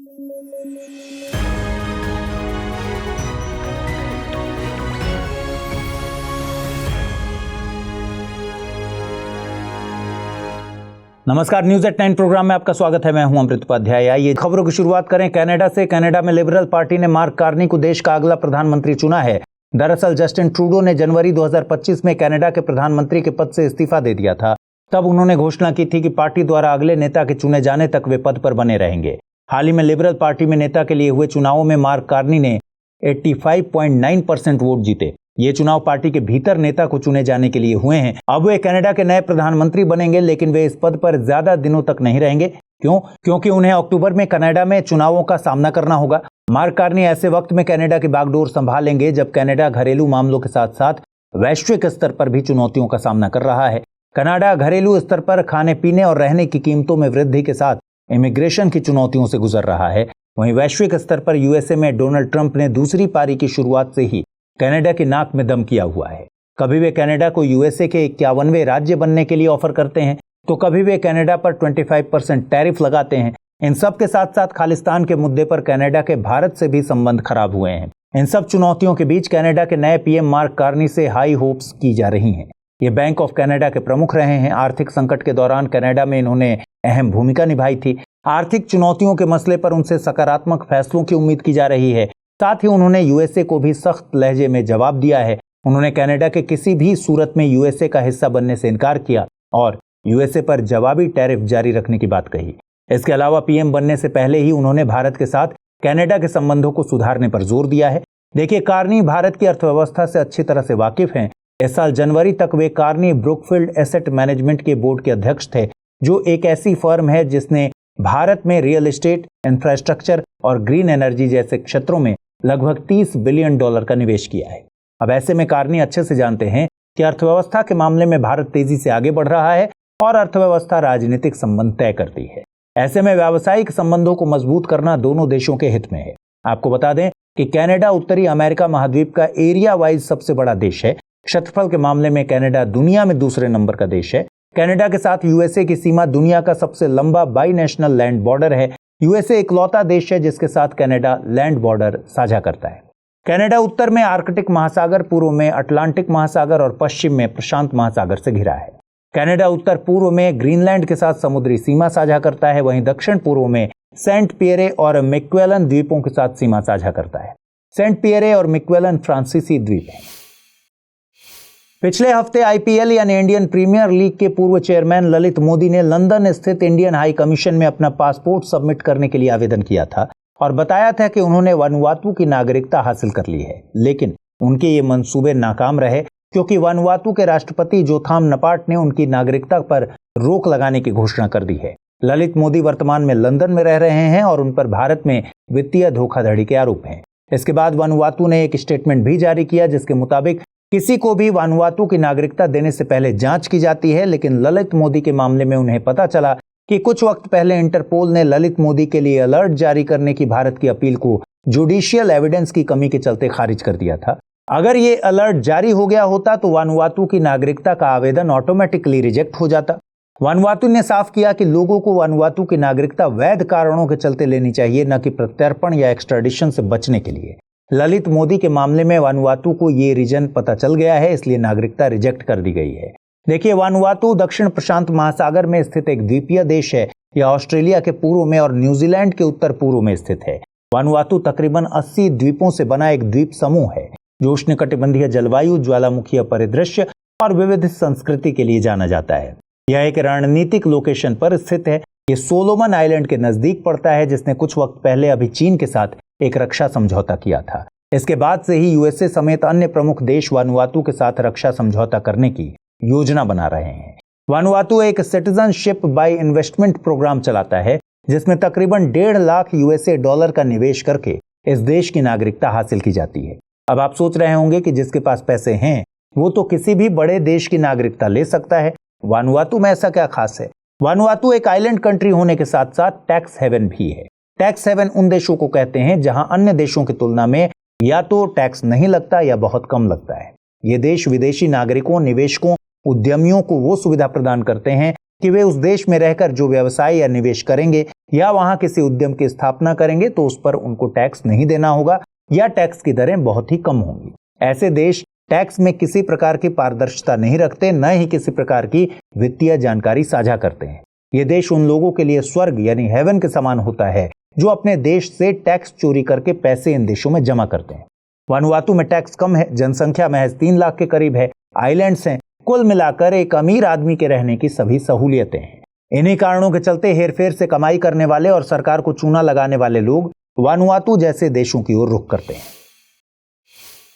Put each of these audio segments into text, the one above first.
नमस्कार, news at 9 programme में आपका स्वागत है। मैं हूं अमृत उपाध्याय। आइए खबरों की शुरुआत करें कनाडा से। कनाडा में लिबरल पार्टी ने मार्क कार्नी को देश का अगला प्रधानमंत्री चुना है। दरअसल जस्टिन ट्रूडो ने जनवरी 2025 में कनाडा के प्रधानमंत्री के पद से इस्तीफा दे दिया था। तब उन्होंने घोषणा की थी कि पार्टी द्वारा अगले नेता के चुने जाने तक वे पद पर बने रहेंगे। हाल ही में लिबरल पार्टी में नेता के लिए हुए चुनावों में मार्क कार्नी ने 85.9% वोट जीते। ये चुनाव पार्टी के भीतर नेता को चुने जाने के लिए हुए हैं। अब वे कनाडा के नए प्रधानमंत्री बनेंगे, लेकिन वे इस पद पर ज्यादा दिनों तक नहीं रहेंगे। क्यों? क्योंकि उन्हें अक्टूबर में कनाडा में चुनावों का सामना करना होगा। मार्क कार्नी ऐसे वक्त में कनाडा की बागडोर संभालेंगे जब कनाडा घरेलू मामलों के साथ साथ वैश्विक स्तर पर भी चुनौतियों का सामना कर रहा है। कनाडा घरेलू स्तर पर खाने पीने और रहने की कीमतों में वृद्धि के साथ इमिग्रेशन की चुनौतियों से गुजर रहा है। वहीं वैश्विक स्तर पर यूएसए में डोनाल्ड ट्रंप ने दूसरी पारी की शुरुआत से ही कनाडा की नाक में दम किया हुआ है। कभी वे कनाडा को यूएसए के 51वें राज्य बनने के लिए ऑफर करते हैं, तो कभी वे कनाडा पर 25% टैरिफ लगाते हैं। इन सब के साथ साथ खालिस्तान के मुद्दे पर कनाडा के भारत से भी संबंध खराब हुए हैं। इन सब चुनौतियों के बीच कनाडा के नए पीएम मार्क कार्नी से हाई होप्स की जा रही हैं। ये बैंक ऑफ कनाडा के प्रमुख रहे हैं। आर्थिक संकट के दौरान कनाडा में इन्होंने अहम भूमिका निभाई थी। आर्थिक चुनौतियों के मसले पर उनसे सकारात्मक फैसलों की उम्मीद की जा रही है। साथ ही उन्होंने यूएसए को भी सख्त लहजे में जवाब दिया है। उन्होंने कनाडा के किसी भी सूरत में यूएसए का हिस्सा बनने से इनकार किया और यूएसए पर जवाबी टैरिफ जारी रखने की बात कही। इसके अलावा पीएम बनने से पहले ही उन्होंने भारत के साथ कनाडा के संबंधों को सुधारने पर जोर दिया है। देखिए, कार्नी भारत की अर्थव्यवस्था से अच्छी तरह से वाकिफ हैं। इस साल जनवरी तक वे कार्नी ब्रुकफील्ड एसेट मैनेजमेंट के बोर्ड के अध्यक्ष थे, जो एक ऐसी फर्म है जिसने भारत में रियल एस्टेट, इंफ्रास्ट्रक्चर और ग्रीन एनर्जी जैसे क्षेत्रों में लगभग $30 बिलियन का निवेश किया है। अब ऐसे में कार्नी अच्छे से जानते हैं कि अर्थव्यवस्था के मामले में भारत तेजी से आगे बढ़ रहा है और अर्थव्यवस्था राजनीतिक संबंध तय करती है। ऐसे में व्यावसायिक संबंधों को मजबूत करना दोनों देशों के हित में है। आपको बता दें कि कनाडा उत्तरी अमेरिका महाद्वीप का एरिया वाइज सबसे बड़ा देश है। क्षेत्रफल के मामले में कनाडा दुनिया में दूसरे नंबर का देश है। कनाडा के साथ यूएसए की सीमा दुनिया का सबसे लंबा बाई नेशनल लैंड बॉर्डर है। यूएसए इकलौता देश है जिसके साथ कनाडा लैंड बॉर्डर साझा करता है। कनाडा उत्तर में आर्कटिक महासागर, पूर्व में अटलांटिक महासागर और पश्चिम में प्रशांत महासागर से घिरा है। कनाडा उत्तर पूर्व में ग्रीनलैंड के साथ समुद्री सीमा साझा करता है। वहीं दक्षिण पूर्व में सेंट पियरे और मैक्वेलन द्वीपों के साथ सीमा साझा करता है। सेंट पियरे और मैक्वेलन फ्रांसीसी द्वीप हैं। पिछले हफ्ते आईपीएल यानी इंडियन प्रीमियर लीग के पूर्व चेयरमैन ललित मोदी ने लंदन स्थित इंडियन हाई कमीशन में अपना पासपोर्ट सबमिट करने के लिए आवेदन किया था और बताया था कि उन्होंने वनुवातु की नागरिकता हासिल कर ली है। लेकिन उनके ये मंसूबे नाकाम रहे क्योंकि वनुवातु के राष्ट्रपति जोथाम नपाट ने उनकी नागरिकता पर रोक लगाने की घोषणा कर दी है। ललित मोदी वर्तमान में लंदन में रह रहे हैं और उन पर भारत में वित्तीय धोखाधड़ी के आरोप हैं। इसके बाद वनुवातु ने एक स्टेटमेंट भी जारी किया जिसके मुताबिक किसी को भी वनुवातु की नागरिकता देने से पहले जांच की जाती है। लेकिन ललित मोदी के मामले में उन्हें पता चला कि कुछ वक्त पहले इंटरपोल ने ललित मोदी के लिए अलर्ट जारी करने की भारत की अपील को जुडिशियल एविडेंस की कमी के चलते खारिज कर दिया था। अगर ये अलर्ट जारी हो गया होता तो वनुवातु की नागरिकता का आवेदन ऑटोमेटिकली रिजेक्ट हो जाता। वनुवातु ने साफ किया कि लोगों को वनुवातु की नागरिकता वैध कारणों के चलते लेनी चाहिए, न कि प्रत्यर्पण या एक्सट्राडिशन से बचने के लिए। ललित मोदी के मामले में वनुवातु को ये रीजन पता चल गया है, इसलिए नागरिकता रिजेक्ट कर दी गई है। देखिए, वनुवातु दक्षिण प्रशांत महासागर में स्थित एक द्वीपीय देश है। यह ऑस्ट्रेलिया के पूर्व में और न्यूजीलैंड के उत्तर पूर्व में स्थित है। वनुवातु तकरीबन 80 द्वीपों से बना एक द्वीप समूह है जो उष्णकटिबंधीय जलवायु, ज्वालामुखीय परिदृश्य और विविध संस्कृति के लिए जाना जाता है। यह एक रणनीतिक लोकेशन पर स्थित है। ये सोलोमन आइलैंड के नजदीक पड़ता है, जिसने कुछ वक्त पहले अभी चीन के साथ एक रक्षा समझौता किया था। इसके बाद से ही यूएसए समेत अन्य प्रमुख देश वनुवातु के साथ रक्षा समझौता करने की योजना बना रहे हैं। वनुवातु एक सिटीजनशिप बाय इन्वेस्टमेंट प्रोग्राम चलाता है जिसमें तकरीबन $1.5 लाख का निवेश करके इस देश की नागरिकता हासिल की जाती है। अब आप सोच रहे होंगे कि जिसके पास पैसे हैं वो तो किसी भी बड़े देश की नागरिकता ले सकता है। वनुवातु में ऐसा क्या खास है? वनुवातु एक आइलैंड कंट्री होने के साथ साथ टैक्स हेवन भी है। टैक्स हेवन उन देशों को कहते हैं जहां अन्य देशों की तुलना में या तो टैक्स नहीं लगता या बहुत कम लगता है। ये देश विदेशी नागरिकों, निवेशकों, उद्यमियों को वो सुविधा प्रदान करते हैं कि वे उस देश में रहकर जो व्यवसाय या निवेश करेंगे या वहां किसी उद्यम की स्थापना करेंगे तो उस पर उनको टैक्स नहीं देना होगा या टैक्स की दरें बहुत ही कम होंगी। ऐसे देश टैक्स में किसी प्रकार की पारदर्शिता नहीं रखते, न ही किसी प्रकार की वित्तीय जानकारी साझा करते हैं। ये देश उन लोगों के लिए स्वर्ग यानी हेवन के समान होता है जो अपने देश से टैक्स चोरी करके पैसे इन देशों में जमा करते हैं। वानुआतू में टैक्स कम है, जनसंख्या महज 3 लाख के करीब है, आइलैंड्स हैं, कुल मिलाकर एक अमीर आदमी के रहने की सभी सहूलियतें हैं। इन्हीं कारणों के चलते हेरफेर से कमाई करने वाले और सरकार को चूना लगाने वाले लोग वानुआतू जैसे देशों की ओर रुख करते हैं।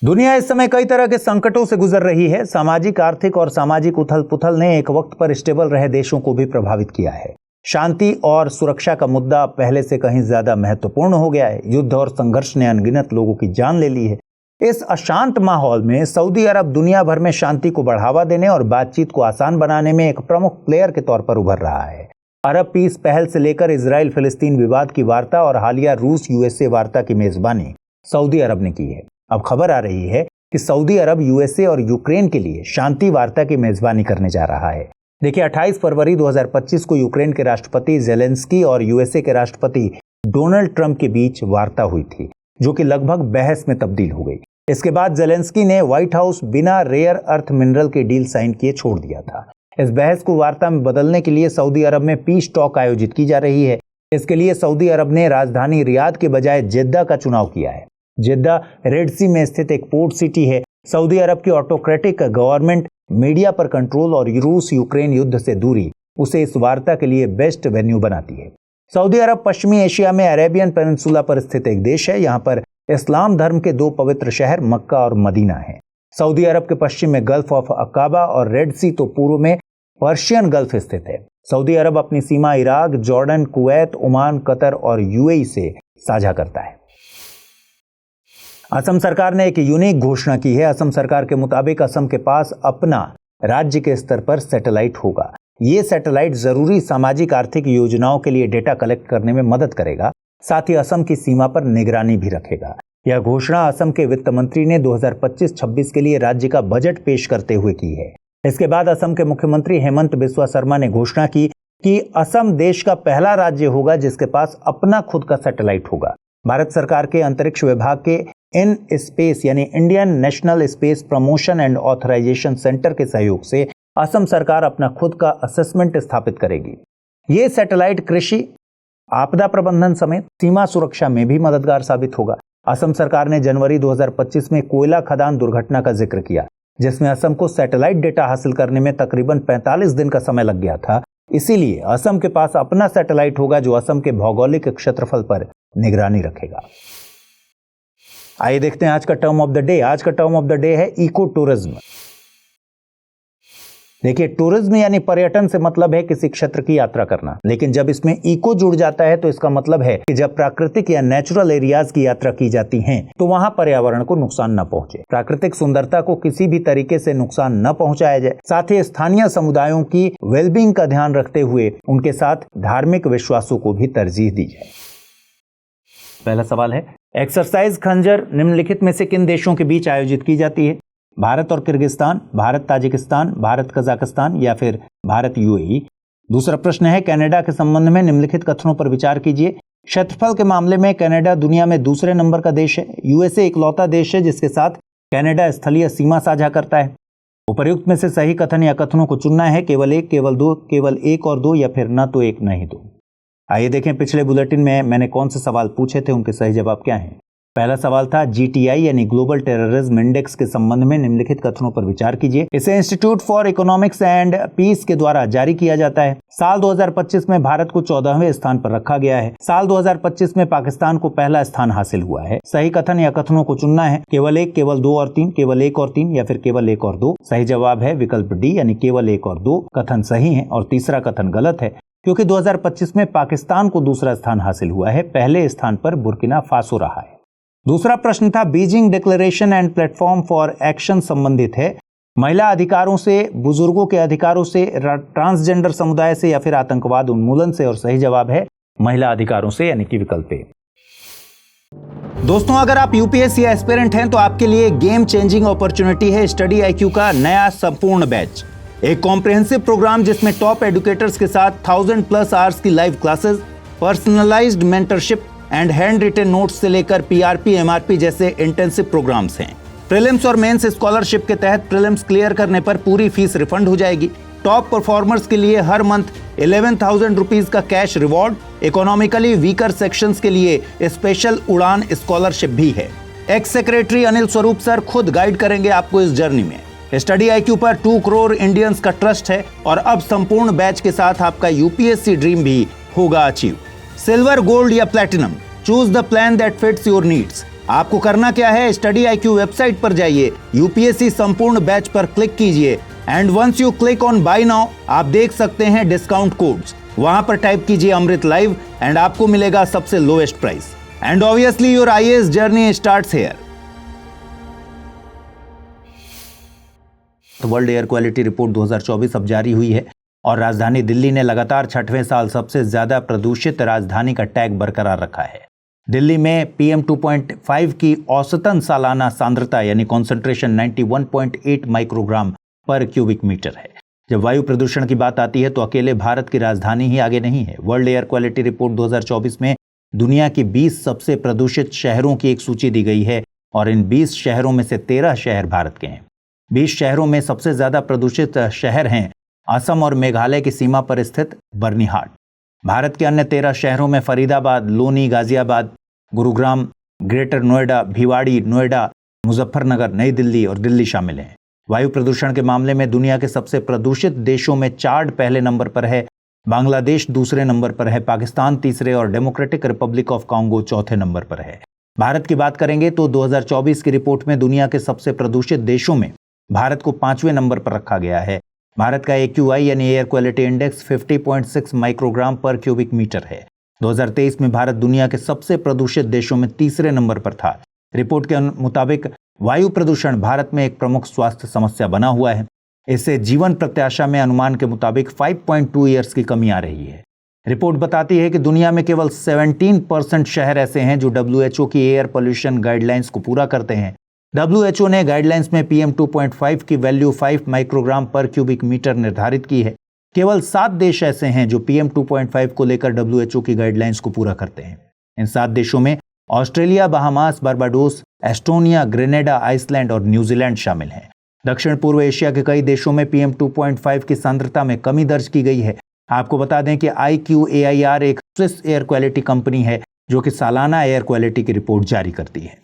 दुनिया इस समय कई तरह के संकटों से गुजर रही है। सामाजिक, आर्थिक और सामाजिक उथल पुथल ने एक वक्त पर स्टेबल रहे देशों को भी प्रभावित किया है। शांति और सुरक्षा का मुद्दा पहले से कहीं ज्यादा महत्वपूर्ण हो गया है। युद्ध और संघर्ष ने अनगिनत लोगों की जान ले ली है। इस अशांत माहौल में सऊदी अरब दुनिया भर में शांति को बढ़ावा देने और बातचीत को आसान बनाने में एक प्रमुख प्लेयर के तौर पर उभर रहा है। अरब पीस पहल से लेकर इजराइल फिलिस्तीन विवाद की वार्ता और हालिया रूस यूएसए वार्ता की मेजबानी सऊदी अरब ने की है। अब खबर आ रही है कि सऊदी अरब यूएसए और यूक्रेन के लिए शांति वार्ता की मेजबानी करने जा रहा है। देखिए, 28 फरवरी 2025 को यूक्रेन के राष्ट्रपति जेलेंस्की और यूएसए के राष्ट्रपति डोनाल्ड ट्रंप के बीच वार्ता हुई थी, जो कि लगभग बहस में तब्दील हो गई। इसके बाद जेलेंस्की ने व्हाइट हाउस बिना रेयर अर्थ मिनरल के डील साइन किए छोड़ दिया था। इस बहस को वार्ता में बदलने के लिए सऊदी अरब में पीस टॉक आयोजित की जा रही है। इसके लिए सऊदी अरब ने राजधानी रियाद के बजाय जेद्दा का चुनाव किया है। जेद्दा रेड सी में स्थित एक पोर्ट सिटी है। सऊदी अरब की ऑटोक्रेटिक गवर्नमेंट, मीडिया पर कंट्रोल और रूस यूक्रेन युद्ध से दूरी उसे इस वार्ता के लिए बेस्ट वेन्यू बनाती है। सऊदी अरब पश्चिमी एशिया में अरेबियन पेनिनसुला पर स्थित एक देश है। यहाँ पर इस्लाम धर्म के 2 पवित्र शहर मक्का और मदीना हैं। सऊदी अरब के पश्चिम में गल्फ ऑफ अकाबा और रेड सी तो पूर्व में पर्शियन गल्फ स्थित है। सऊदी अरब अपनी सीमा Iraq, Jordan, Kuwait, Oman, Qatar और यूएई से साझा करता है। असम सरकार ने एक यूनिक घोषणा की है। असम सरकार के मुताबिक असम के पास अपना राज्य के स्तर पर सैटेलाइट होगा। ये सैटेलाइट जरूरी सामाजिक आर्थिक योजनाओं के लिए डेटा कलेक्ट करने में मदद करेगा, साथ ही असम की सीमा पर निगरानी भी रखेगा। यह घोषणा असम के वित्त मंत्री ने 2025-26 के लिए राज्य का बजट पेश करते हुए की है। इसके बाद असम के मुख्यमंत्री हेमंत बिस्वा शर्मा ने घोषणा की कि असम देश का पहला राज्य होगा जिसके पास अपना खुद का सैटेलाइट होगा। भारत सरकार के अंतरिक्ष विभाग के इन स्पेस यानी Indian National Space Promotion and Authorisation Centre के सहयोग से असम सरकार अपना खुद का असेसमेंट स्थापित करेगी। ये सैटेलाइट कृषि, आपदा प्रबंधन समेत सीमा सुरक्षा में भी मददगार साबित होगा। असम सरकार ने जनवरी 2025 में कोयला खदान दुर्घटना का जिक्र किया, जिसमें असम को सैटेलाइट डेटा हासिल करने में तकरीबन 45 दिन का समय लग गया था। इसीलिए असम के पास अपना सैटेलाइट होगा जो असम के भौगोलिक क्षेत्रफल पर निगरानी रखेगा। आइए देखते हैं आज का टर्म ऑफ द डे। आज का टर्म ऑफ द डे है इको टूरिज्म। देखिए, टूरिज्म यानी पर्यटन से मतलब है किसी क्षेत्र की यात्रा करना, लेकिन जब इसमें इको जुड़ जाता है तो इसका मतलब है कि जब प्राकृतिक या नेचुरल एरियाज की यात्रा की जाती है तो वहां पर्यावरण को नुकसान न पहुंचे, प्राकृतिक सुंदरता को किसी भी तरीके से नुकसान न पहुंचाया जाए, साथ ही स्थानीय समुदायों की वेलबींग का ध्यान रखते हुए उनके साथ धार्मिक विश्वासों को भी तरजीह दी जाए। पहला सवाल है, एक्सरसाइज खंजर निम्नलिखित में से किन देशों के बीच आयोजित की जाती है? भारत और Kyrgyzstan, Bharat Tajikistan, Bharat Kazakhstan या फिर भारत यूएई। दूसरा प्रश्न है, कनाडा के संबंध में निम्नलिखित कथनों पर विचार कीजिए। क्षेत्रफल के मामले में कनाडा दुनिया में दूसरे नंबर का देश है। यूएसए इकलौता देश है जिसके साथ कनाडा स्थलीय सीमा साझा करता है। उपर्युक्त में से सही कथन या कथनों को चुनना है, केवल एक, केवल दो, केवल एक और दो या फिर न तो एक न ही दो। आइए देखें पिछले बुलेटिन में मैंने कौन से सवाल पूछे थे, उनके सही जवाब क्या हैं। पहला सवाल था GTI यानी ग्लोबल टेररिज्म इंडेक्स के संबंध में निम्नलिखित कथनों पर विचार कीजिए। इसे Institute for Economics and Peace के द्वारा जारी किया जाता है। साल 2025 में भारत को 14वें स्थान पर रखा गया है। साल 2025 में पाकिस्तान को पहला स्थान हासिल हुआ है। सही कथन या कथनों को चुनना है, केवल एक, केवल दो और तीन, केवल एक और तीन या फिर केवल एक और दो। सही जवाब है विकल्प डी यानी केवल एक और दो। कथन सही है और तीसरा कथन गलत है, क्योंकि 2025 में पाकिस्तान को दूसरा स्थान हासिल हुआ है। पहले स्थान पर बुर्किना फासो रहा है। दूसरा प्रश्न था, Beijing declaration and platform for action संबंधित है महिला अधिकारों से, बुजुर्गों के अधिकारों से, ट्रांसजेंडर समुदाय से या फिर आतंकवाद उन्मूलन से, और सही जवाब है महिला अधिकारों से यानी कि विकल्प ए। दोस्तों, अगर आप यूपीएससी एस्पिरेंट हैं तो आपके लिए गेम चेंजिंग अपॉर्चुनिटी है स्टडी IQ का नया संपूर्ण बैच। एक कॉम्प्रिहेंसिव प्रोग्राम जिसमें टॉप एडुकेटर्स के साथ 1000+ आवर्स की live classes, personalised mentorship and hand written notes से लेकर पीआरपी, एमआरपी जैसे इंटेंसिव प्रोग्राम्स हैं। प्रीलिम्स और मेंस स्कॉलरशिप के तहत प्रीलिम्स क्लियर करने पर पूरी फीस रिफंड हो जाएगी। टॉप परफॉर्मर्स के लिए हर मंथ 11,000 रुपीज का cash reward, economically weaker sections के लिए स्पेशल उड़ान स्कॉलरशिप भी है। X secretary Anil Swarup sir खुद गाइड करेंगे आपको इस जर्नी में। स्टडी IQ पर 2 करोड़ इंडियंस का ट्रस्ट है और अब संपूर्ण बैच के साथ आपका यूपीएससी ड्रीम भी होगा अचीव। सिल्वर, गोल्ड या platinum, choose the plan that fits your needs. आपको करना क्या है, स्टडी IQ वेबसाइट पर जाइए, यूपीएससी संपूर्ण बैच पर क्लिक कीजिए and once you click on buy now आप देख सकते हैं डिस्काउंट कोड्स। वहां पर टाइप कीजिए अमृत लाइव एंड आपको मिलेगा सबसे lowest price and obviously your IAS journey starts here. तो वर्ल्ड एयर क्वालिटी रिपोर्ट 2024 अब जारी हुई है और राजधानी दिल्ली ने लगातार 6वें साल सबसे ज्यादा प्रदूषित राजधानी का टैग बरकरार रखा है। दिल्ली में PM 2.5 की औसतन सालाना सांद्रता यानी कॉन्सेंट्रेशन 91.8 माइक्रोग्राम पर क्यूबिक मीटर है। जब वायु प्रदूषण की बात आती है तो अकेले भारत की राजधानी ही आगे नहीं है। वर्ल्ड एयर क्वालिटी रिपोर्ट 2024 में दुनिया की 20 सबसे प्रदूषित शहरों की एक सूची दी गई है और इन 20 शहरों में से 13 शहर भारत के हैं। 20 शहरों में सबसे ज्यादा प्रदूषित शहर हैं असम और मेघालय की सीमा पर स्थित बर्निहाट। भारत के अन्य 13 शहरों में फरीदाबाद, लोनी, गाजियाबाद, गुरुग्राम, ग्रेटर नोएडा, भिवाड़ी, नोएडा, मुजफ्फरनगर, नई दिल्ली और दिल्ली शामिल हैं। वायु प्रदूषण के मामले में दुनिया के सबसे प्रदूषित देशों में चाड पहले नंबर पर है, बांग्लादेश दूसरे नंबर पर है, पाकिस्तान तीसरे और डेमोक्रेटिक रिपब्लिक ऑफ कॉन्गो चौथे नंबर पर है। भारत की बात करेंगे तो 2024 की रिपोर्ट में दुनिया के सबसे प्रदूषित देशों में भारत को 5वें नंबर पर रखा गया है। भारत का AQI यानी एयर क्वालिटी इंडेक्स 50.6 माइक्रोग्राम पर क्यूबिक मीटर है। 2023 में भारत दुनिया के सबसे प्रदूषित देशों में तीसरे नंबर पर था। रिपोर्ट के मुताबिक वायु प्रदूषण भारत में एक प्रमुख स्वास्थ्य समस्या बना हुआ है। इससे जीवन प्रत्याशा में अनुमान के मुताबिक 5.2 ईयर्स की कमी आ रही है। रिपोर्ट बताती है कि दुनिया में केवल 17% शहर ऐसे हैं जो WHO की एयर पोल्यूशन गाइडलाइंस को पूरा करते हैं। WHO ने गाइडलाइंस में PM 2.5 की वैल्यू 5 माइक्रोग्राम पर क्यूबिक मीटर निर्धारित की है। केवल 7 देश ऐसे हैं जो PM 2.5 को लेकर WHO की गाइडलाइंस को पूरा करते हैं। इन 7 देशों में Australia, Bahamas, Barbados, Estonia, Grenada, Iceland और न्यूजीलैंड शामिल हैं। दक्षिण पूर्व एशिया के कई देशों में PM 2.5 की सांद्रता में कमी दर्ज की गई है। आपको बता दें कि IQAIR एक स्विस एयर क्वालिटी कंपनी है जो कि सालाना एयर क्वालिटी की रिपोर्ट जारी करती है।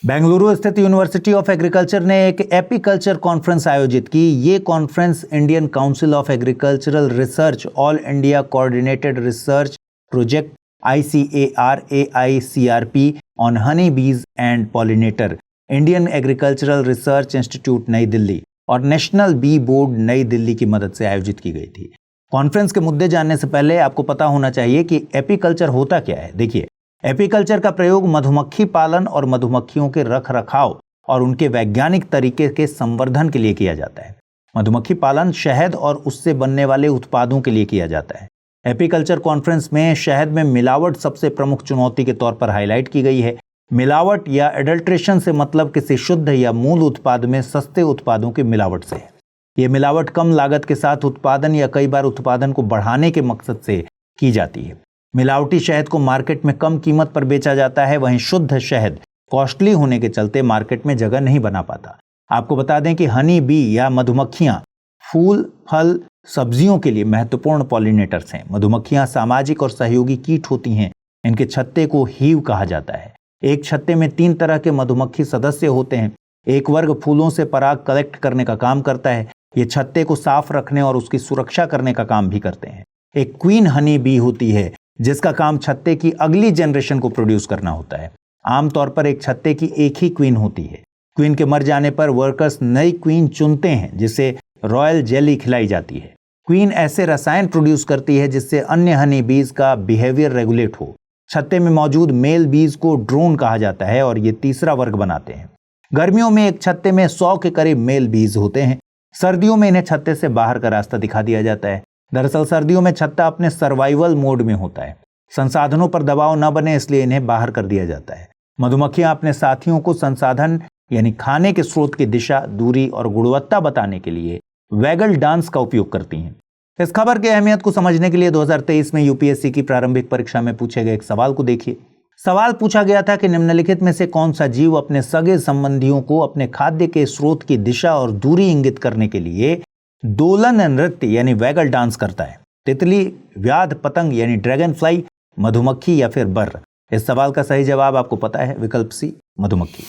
बेंगलुरु स्थित यूनिवर्सिटी ऑफ एग्रीकल्चर ने एक एपीकल्चर कॉन्फ्रेंस आयोजित की। ये conference Indian council of agricultural research, all India coordinated research project ICAR-AICRP on honey bees and pollinator, Indian agricultural research institute नई दिल्ली और नेशनल बी बोर्ड नई दिल्ली की मदद से आयोजित की गई थी। कॉन्फ्रेंस के मुद्दे जानने से पहले आपको पता होना चाहिए कि एपीकल्चर होता क्या है। देखिए, एपीकल्चर का प्रयोग मधुमक्खी पालन और मधुमक्खियों के रख रखाव और उनके वैज्ञानिक तरीके के संवर्धन के लिए किया जाता है। मधुमक्खी पालन शहद और उससे बनने वाले उत्पादों के लिए किया जाता है। एपीकल्चर कॉन्फ्रेंस में शहद में मिलावट सबसे प्रमुख चुनौती के तौर पर हाईलाइट की गई है। मिलावट या एडल्ट्रेशन से मतलब किसी शुद्ध या मूल उत्पाद में सस्ते उत्पादों की मिलावट से है। ये मिलावट कम लागत के साथ उत्पादन या कई बार उत्पादन को बढ़ाने के मकसद से की जाती है। मिलावटी शहद को मार्केट में कम कीमत पर बेचा जाता है, वहीं शुद्ध शहद कॉस्टली होने के चलते मार्केट में जगह नहीं बना पाता। आपको बता दें कि हनी बी या मधुमक्खियां फूल, फल, सब्जियों के लिए महत्वपूर्ण पॉलिनेटर्स हैं। मधुमक्खियां सामाजिक और सहयोगी कीट होती हैं। इनके छत्ते को हीव कहा जाता है। एक छत्ते में 3 तरह के मधुमक्खी सदस्य होते हैं। एक वर्ग फूलों से पराग कलेक्ट करने का काम करता है। ये छत्ते को साफ रखने और उसकी सुरक्षा करने का काम भी करते हैं। एक क्वीन हनी बी होती है जिसका काम छत्ते की अगली जनरेशन को प्रोड्यूस करना होता है। आमतौर पर एक छत्ते की एक ही क्वीन होती है। क्वीन के मर जाने पर वर्कर्स नई क्वीन चुनते हैं जिसे रॉयल जेली खिलाई जाती है। क्वीन ऐसे रसायन प्रोड्यूस करती है जिससे अन्य हनी बीज का बिहेवियर रेगुलेट हो। छत्ते में मौजूद मेल बीज को ड्रोन कहा जाता है और ये तीसरा वर्ग बनाते हैं। गर्मियों में एक छत्ते में 100 के करीब मेल बीज होते हैं। सर्दियों में इन्हें छत्ते से बाहर का रास्ता दिखा दिया जाता है। दरअसल सर्दियों में छत्ता अपने सर्वाइवल मोड में होता है। संसाधनों पर दबाव न बने इसलिए इन्हें बाहर कर दिया जाता है। मधुमक्खियां अपने साथियों को संसाधन यानी खाने के स्रोत की दिशा, दूरी और गुणवत्ता बताने के लिए वैगल डांस का उपयोग करती हैं। इस खबर की अहमियत को समझने के लिए 2023 में यूपीएससी की प्रारंभिक परीक्षा में पूछे गए एक सवाल को देखिए। सवाल पूछा गया था कि निम्नलिखित में से कौन सा जीव अपने सगे संबंधियों को अपने खाद्य के स्रोत की दिशा और दूरी इंगित करने के लिए दोलन नृत्य यानी वैगल डांस करता है? तितली, व्याध, पतंग यानी ड्रैगन फ्लाई, मधुमक्खी या फिर बर्र? इस सवाल का सही जवाब आपको पता है, विकल्प सी, मधुमक्खी।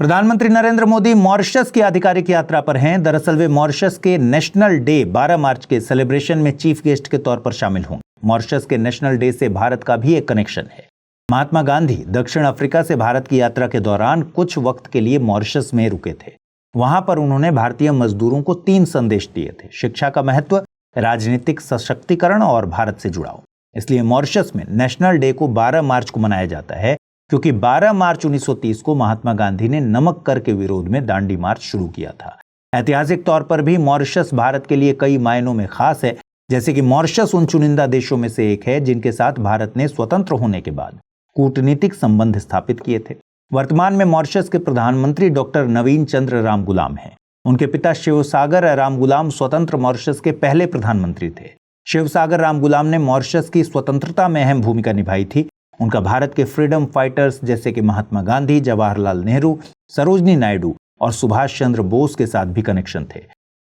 प्रधानमंत्री नरेंद्र मोदी मॉरिशस की आधिकारिक यात्रा पर हैं। दरअसल वे मॉरिशस के नेशनल डे 12 मार्च के सेलिब्रेशन में चीफ गेस्ट के तौर पर शामिल होंगे। मॉरिशस के नेशनल डे से भारत का भी एक कनेक्शन है। महात्मा गांधी दक्षिण अफ्रीका से भारत की यात्रा के दौरान कुछ वक्त के लिए मॉरिशस में रुके थे। वहां पर उन्होंने भारतीय मजदूरों को 3 संदेश दिए थे: शिक्षा का महत्व, राजनीतिक सशक्तिकरण और भारत से जुड़ाव। इसलिए मॉरिशस में नेशनल डे को 12 मार्च को मनाया जाता है, क्योंकि 12 मार्च 1930 को महात्मा गांधी ने नमक कर के विरोध में दांडी मार्च शुरू किया था। ऐतिहासिक तौर पर भी मॉरिशस भारत के लिए कई मायनों में खास है, जैसे कि मॉरिशस उन चुनिंदा देशों में से एक है जिनके साथ भारत ने स्वतंत्र होने के बाद कूटनीतिक संबंध स्थापित किए थे। वर्तमान में मॉरिशस के प्रधानमंत्री डॉक्टर नवीन चंद्र राम गुलाम हैं। उनके पिता शिवसागर राम गुलाम स्वतंत्र मॉरिशस के पहले प्रधानमंत्री थे। शिवसागर राम गुलाम ने मॉरिशस की स्वतंत्रता में अहम भूमिका निभाई थी। उनका भारत के फ्रीडम फाइटर्स जैसे कि महात्मा गांधी, जवाहरलाल नेहरू, सरोजनी नायडू और सुभाष चंद्र बोस के साथ भी कनेक्शन थे।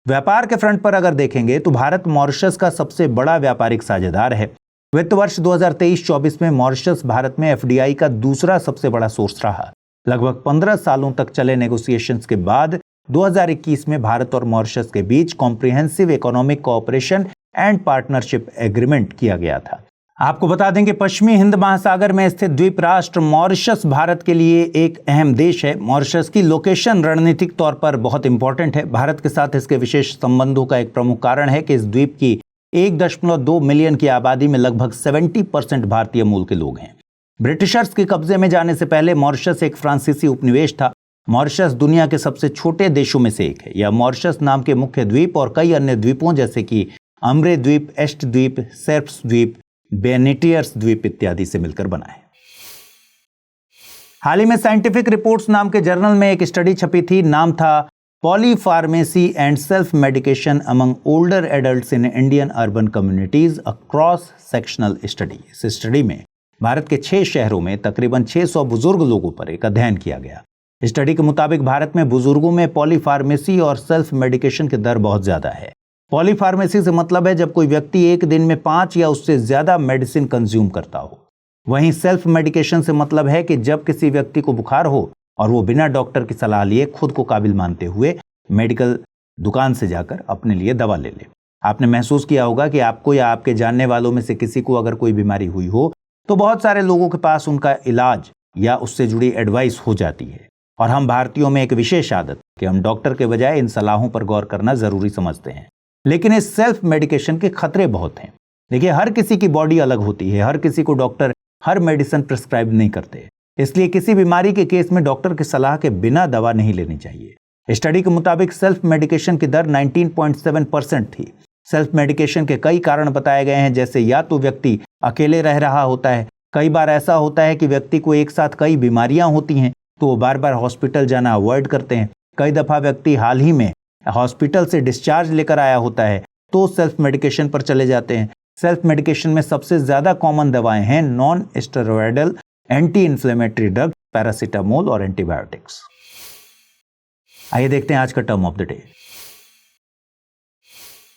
व्यापार के फ्रंट पर अगर देखेंगे तो भारत मॉरिशस का सबसे बड़ा व्यापारिक साझेदार है। वित्त वर्ष 2023-24 में मॉरिशस भारत में एफडीआई का दूसरा सबसे बड़ा सोर्स रहा। लगभग 15 सालों तक चले नेगोशिएशंस के बाद 2021 में भारत और मॉरिशस के बीच comprehensive economic cooperation and partnership agreement किया गया था। आपको बता दें कि पश्चिमी हिंद महासागर में स्थित द्वीप राष्ट्र मॉरिशस भारत के लिए एक अहम देश है। मॉरिशस की लोकेशन रणनीतिक तौर पर बहुत इंपॉर्टेंट है। भारत के साथ इसके विशेष संबंधों का एक प्रमुख कारण है कि इस द्वीप की 1.2 मिलियन की आबादी में लगभग 70% भारतीय मूल के लोग हैं। ब्रिटिशर्स के कब्जे में जाने से पहले मॉरिशस एक फ्रांसीसी उपनिवेश था। मॉरिशस दुनिया के सबसे छोटे देशों में से एक है। यह मॉरिशस नाम के मुख्य द्वीप और कई अन्य द्वीपों जैसे कि अम्ब्रे द्वीप, एस्ट द्वीप, सेर्प्स द्वीप, बेनेटियर्स द्वीप इत्यादि से मिलकर बना है। हाल ही में साइंटिफिक रिपोर्ट्स नाम के जर्नल में एक स्टडी छपी थी। नाम था polypharmacy and self medication among older adults in Indian urban communities, a cross sectional study. इस स्टडी में भारत के 6 शहरों में तकरीबन 600 बुजुर्ग लोगों पर एक अध्ययन किया गया। स्टडी के मुताबिक भारत में बुजुर्गों में पॉलीफार्मेसी और सेल्फ मेडिकेशन की दर बहुत ज्यादा है। पॉलीफार्मेसी से मतलब है जब कोई व्यक्ति एक दिन में 5 या उससे ज्यादा मेडिसिन कंज्यूम करता हो। वहीं सेल्फ मेडिकेशन से मतलब है कि जब किसी व्यक्ति को बुखार हो और वो बिना डॉक्टर की सलाह लिए खुद को काबिल मानते हुए मेडिकल दुकान से जाकर अपने लिए दवा ले ले। आपने महसूस किया होगा कि आपको या आपके जानने वालों में से किसी को अगर कोई बीमारी हुई हो तो बहुत सारे लोगों के पास उनका इलाज या उससे जुड़ी एडवाइस हो जाती है, और हम भारतीयों में एक विशेष आदत कि हम डॉक्टर के बजाय इन सलाहों पर गौर करना जरूरी समझते हैं। लेकिन इस सेल्फ मेडिकेशन के खतरे बहुत हैं। देखिए, हर किसी की बॉडी अलग होती है, हर किसी को डॉक्टर हर मेडिसिन प्रिस्क्राइब नहीं करते, इसलिए किसी बीमारी के केस में डॉक्टर की सलाह के बिना दवा नहीं लेनी चाहिए। स्टडी के मुताबिक सेल्फ मेडिकेशन की दर 19.7% थी। सेल्फ मेडिकेशन के कई कारण बताए गए हैं, जैसे या तो व्यक्ति अकेले रह रहा होता है, कई बार ऐसा होता है कि व्यक्ति को एक साथ कई बीमारियां होती हैं तो वो बार बार हॉस्पिटल जाना अवॉइड करते हैं, कई दफा व्यक्ति हाल ही में हॉस्पिटल से डिस्चार्ज लेकर आया होता है तो सेल्फ मेडिकेशन पर चले जाते हैं। सेल्फ मेडिकेशन में सबसे ज्यादा कॉमन दवाएं हैं non steroidal anti inflammatory drug, paracetamol और एंटीबायोटिक्स। आइए देखते हैं आज का टर्म ऑफ द डे।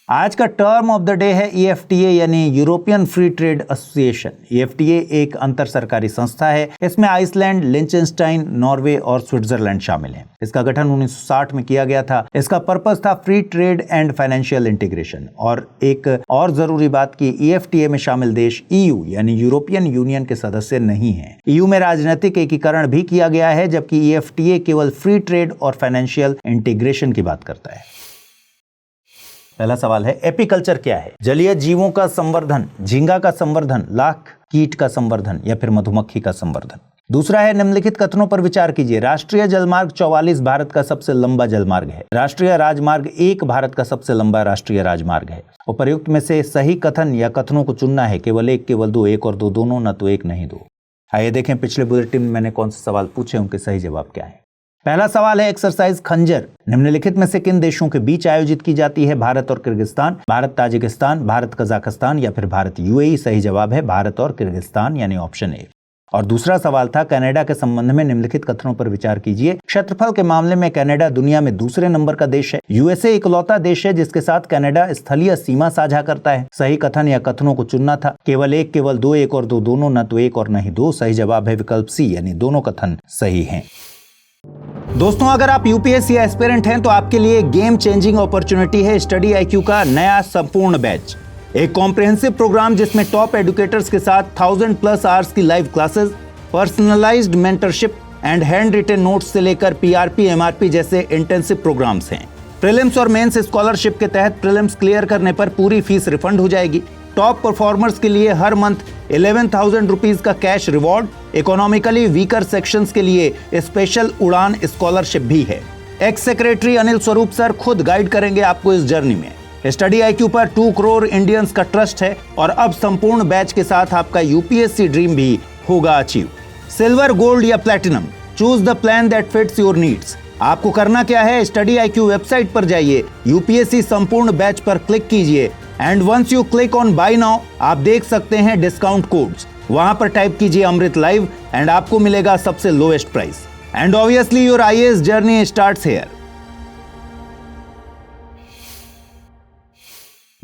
आज का टर्म ऑफ द डे है EFTA यानी European free trade association. EFTA एक अंतर सरकारी संस्था है। इसमें आइसलैंड, लिंचेनस्टाइन, नॉर्वे और स्विट्जरलैंड शामिल हैं। इसका गठन 1960 में किया गया था। इसका पर्पस था free trade and financial integration. और एक और जरूरी बात कि EFTA में शामिल देश EU यानी यूरोपियन यूनियन के सदस्य नहीं है। EU में राजनीतिक एकीकरण भी किया गया है, जबकि EFTA केवल फ्री ट्रेड और फाइनेंशियल इंटीग्रेशन की बात करता है। पहला सवाल है, एपीकल्चर क्या है? जलीय जीवों का संवर्धन, झींगा का संवर्धन, लाख कीट का संवर्धन या फिर मधुमक्खी का संवर्धन। दूसरा है, निम्नलिखित कथनों पर विचार कीजिए। राष्ट्रीय जलमार्ग 44 भारत का सबसे लंबा जलमार्ग है। राष्ट्रीय राजमार्ग 1 भारत का सबसे लंबा राष्ट्रीय राजमार्ग है। उपर्युक्त में से सही कथन या कथनों को चुनना है, केवल 1, केवल 2, 1 और 2 दोनों, न तो 1 नहीं 2। आइए देखें पिछले बुलेटिन में मैंने कौन से सवाल पूछे, उनके सही जवाब क्या है। पहला सवाल है, एक्सरसाइज खंजर निम्नलिखित में से किन देशों के बीच आयोजित की जाती है? भारत और Kyrgyzstan, Bharat Tajikistan, Bharat Kazakhstan या फिर भारत यूएई? सही जवाब है भारत और किर्गिस्तान यानी ऑप्शन ए। और दूसरा सवाल था, कनाडा के संबंध में निम्नलिखित कथनों पर विचार कीजिए। क्षेत्रफल के मामले में कनाडा दुनिया में दूसरे नंबर का देश है। यूएसए इकलौता देश है जिसके साथ कनाडा स्थलीय सीमा साझा करता है। सही कथन या कथनों को चुनना था। केवल एक, केवल दो, एक और दो दोनों, न तो एक और न ही दो। सही जवाब है विकल्प सी यानी दोनों कथन सही हैं। दोस्तों, अगर आप यूपीएससी एस्पिरेंट हैं तो आपके लिए गेम चेंजिंग अपॉर्चुनिटी है स्टडी IQ का नया संपूर्ण बैच। एक कॉम्प्रिहेंसिव प्रोग्राम जिसमें टॉप एडुकेटर्स के साथ 1000+ आवर्स की live classes, personalised mentorship and hand written notes से लेकर PRP MRP जैसे इंटेंसिव प्रोग्राम्स हैं। प्रीलिम्स और मेंस स्कॉलरशिप के तहत प्रीलिम्स क्लियर करने पर पूरी फीस रिफंड हो जाएगी। टॉप परफॉर्मर्स के लिए हर मंथ 11,000 रुपीज का cash reward, economically weaker sections के लिए स्पेशल उड़ान स्कॉलरशिप भी है। X secretary Anil Swarup sir खुद गाइड करेंगे आपको इस जर्नी में। स्टडी IQ पर 2 करोड़ इंडियंस का ट्रस्ट है और अब संपूर्ण बैच के साथ आपका यूपीएससी ड्रीम भी होगा अचीव। सिल्वर, गोल्ड या platinum, choose the plan that fits your needs. आपको करना क्या है, स्टडी IQ वेबसाइट पर जाइए, यूपीएससी संपूर्ण बैच पर क्लिक कीजिए and once you click on buy now आप देख सकते हैं डिस्काउंट कोड्स। वहां पर टाइप कीजिए अमृत लाइव एंड आपको मिलेगा सबसे lowest price and obviously your IAS journey starts here.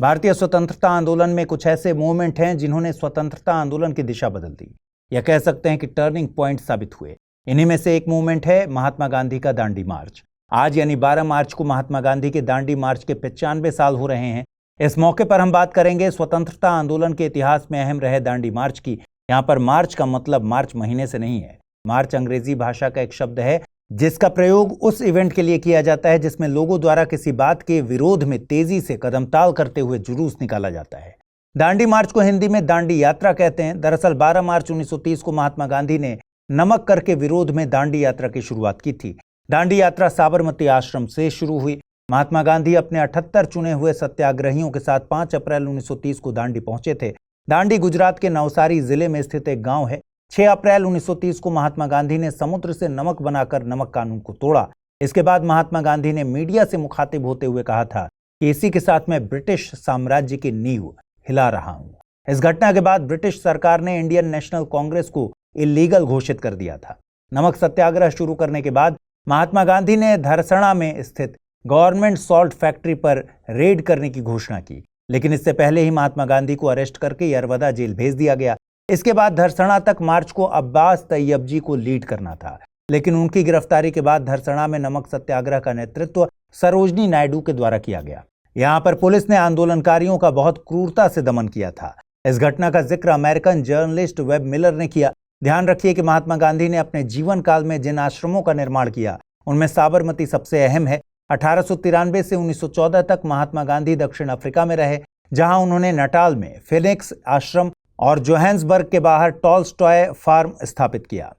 भारतीय स्वतंत्रता आंदोलन में कुछ ऐसे मूवमेंट हैं जिन्होंने स्वतंत्रता आंदोलन की दिशा बदल दी, या कह सकते हैं कि टर्निंग पॉइंट साबित हुए। इन्हीं में से एक मूवमेंट है महात्मा गांधी का दांडी मार्च। आज यानी 12 मार्च को महात्मा गांधी के दांडी मार्च के 95 साल हो रहे हैं। इस मौके पर हम बात करेंगे स्वतंत्रता आंदोलन के इतिहास में अहम रहे दांडी मार्च की। यहाँ पर मार्च का मतलब मार्च महीने से नहीं है। मार्च अंग्रेजी भाषा का एक शब्द है जिसका प्रयोग उस इवेंट के लिए किया जाता है जिसमें लोगों द्वारा किसी बात के विरोध में तेजी से कदमताल करते हुए जुलूस निकाला जाता है। दांडी मार्च को हिंदी में दांडी यात्रा कहते हैं। दरअसल 12 मार्च 1930 को महात्मा गांधी ने नमक कर के विरोध में दांडी यात्रा की शुरुआत की थी। दांडी यात्रा साबरमती आश्रम से शुरू हुई। महात्मा गांधी अपने 78 चुने हुए सत्याग्रहियों के साथ 5 अप्रैल 1930 को दांडी पहुंचे थे। दांडी गुजरात के नवसारी जिले में स्थित एक गांव है। 6 अप्रैल 1930 को महात्मा गांधी ने समुद्र से नमक बनाकर नमक कानून को तोड़ा। इसके बाद महात्मा गांधी ने मीडिया से मुखातिब होते हुए कहा था कि इसी के साथ मैं ब्रिटिश साम्राज्य की नींव हिला रहा हूं। इस घटना के बाद ब्रिटिश सरकार ने इंडियन नेशनल कांग्रेस को इलीगल घोषित कर दिया था। नमक सत्याग्रह शुरू करने के बाद महात्मा गांधी ने धरसणा में स्थित गवर्नमेंट सॉल्ट फैक्ट्री पर रेड करने की घोषणा की, लेकिन इससे पहले ही महात्मा गांधी को अरेस्ट करके यरवदा जेल भेज दिया गया। इसके बाद धरसणा तक मार्च को अब्बास तैयबजी को लीड करना था, लेकिन उनकी गिरफ्तारी के बाद धरसणा में नमक सत्याग्रह का नेतृत्व सरोजनी नायडू के द्वारा किया गया। यहाँ पर पुलिस ने आंदोलनकारियों का बहुत क्रूरता से दमन किया था। इस घटना का जिक्र अमेरिकन जर्नलिस्ट वेब मिलर ने किया। ध्यान रखिए कि महात्मा गांधी ने अपने जीवन काल में जिन आश्रमों का निर्माण किया उनमें साबरमती सबसे अहम है। 1893 से 1914 तक महात्मा गांधी दक्षिण अफ्रीका में रहे, जहां उन्होंने नटाल में फिनिक्स आश्रम और जोहान्सबर्ग के बाहर टॉल्स्टॉय फार्म स्थापित किया।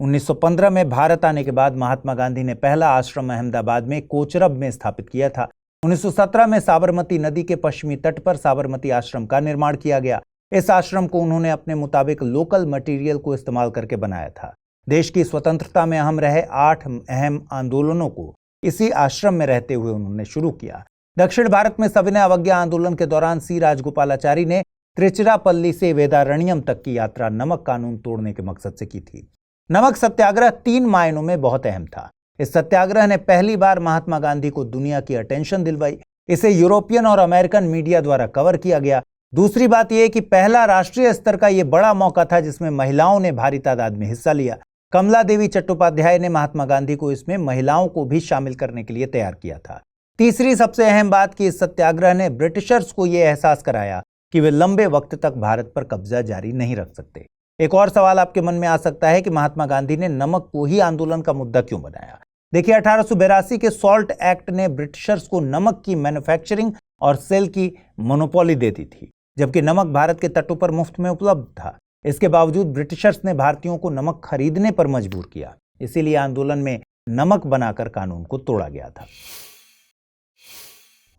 1915 में भारत आने के बाद महात्मा गांधी ने पहला आश्रम अहमदाबाद में कोचरब में स्थापित किया था। 1917 में साबरमती नदी के पश्चिमी तट पर साबरमती आश्रम का निर्माण किया गया। इस आश्रम को उन्होंने अपने मुताबिक लोकल मटेरियल को इस्तेमाल करके बनाया था। देश की स्वतंत्रता में अहम रहे 8 अहम आंदोलनों को इसी आश्रम में रहते हुए उन्होंने शुरू किया। दक्षिण भारत में सविनय अवज्ञा आंदोलन के दौरान सी राजगोपालाचारी ने त्रिचिरापल्ली से वेदारण्यम तक की यात्रा नमक कानून तोड़ने के मकसद से की थी। नमक सत्याग्रह 3 मायनों में बहुत अहम था। इस सत्याग्रह ने पहली बार महात्मा गांधी को दुनिया की अटेंशन दिलवाई। इसे यूरोपियन और अमेरिकन मीडिया द्वारा कवर किया गया। दूसरी बात यह कि पहला राष्ट्रीय स्तर का यह बड़ा मौका था जिसमें महिलाओं ने भारी तादाद में हिस्सा लिया। कमला देवी चट्टोपाध्याय ने महात्मा गांधी को इसमें महिलाओं को भी शामिल करने के लिए तैयार किया था। तीसरी सबसे अहम बात कि इस सत्याग्रह ने ब्रिटिशर्स को यह एहसास कराया कि वे लंबे वक्त तक भारत पर कब्जा जारी नहीं रख सकते। एक और सवाल आपके मन में आ सकता है कि महात्मा गांधी ने नमक को ही आंदोलन का मुद्दा क्यों बनाया। देखिए, 1882 के सॉल्ट एक्ट ने ब्रिटिशर्स को नमक की मैन्युफैक्चरिंग और सेल की मोनोपोली दे दी थी, जबकि नमक भारत के तटों पर मुफ्त में उपलब्ध था। इसके बावजूद ब्रिटिशर्स ने भारतीयों को नमक खरीदने पर मजबूर किया। इसीलिए आंदोलन में नमक बनाकर कानून को तोड़ा गया था।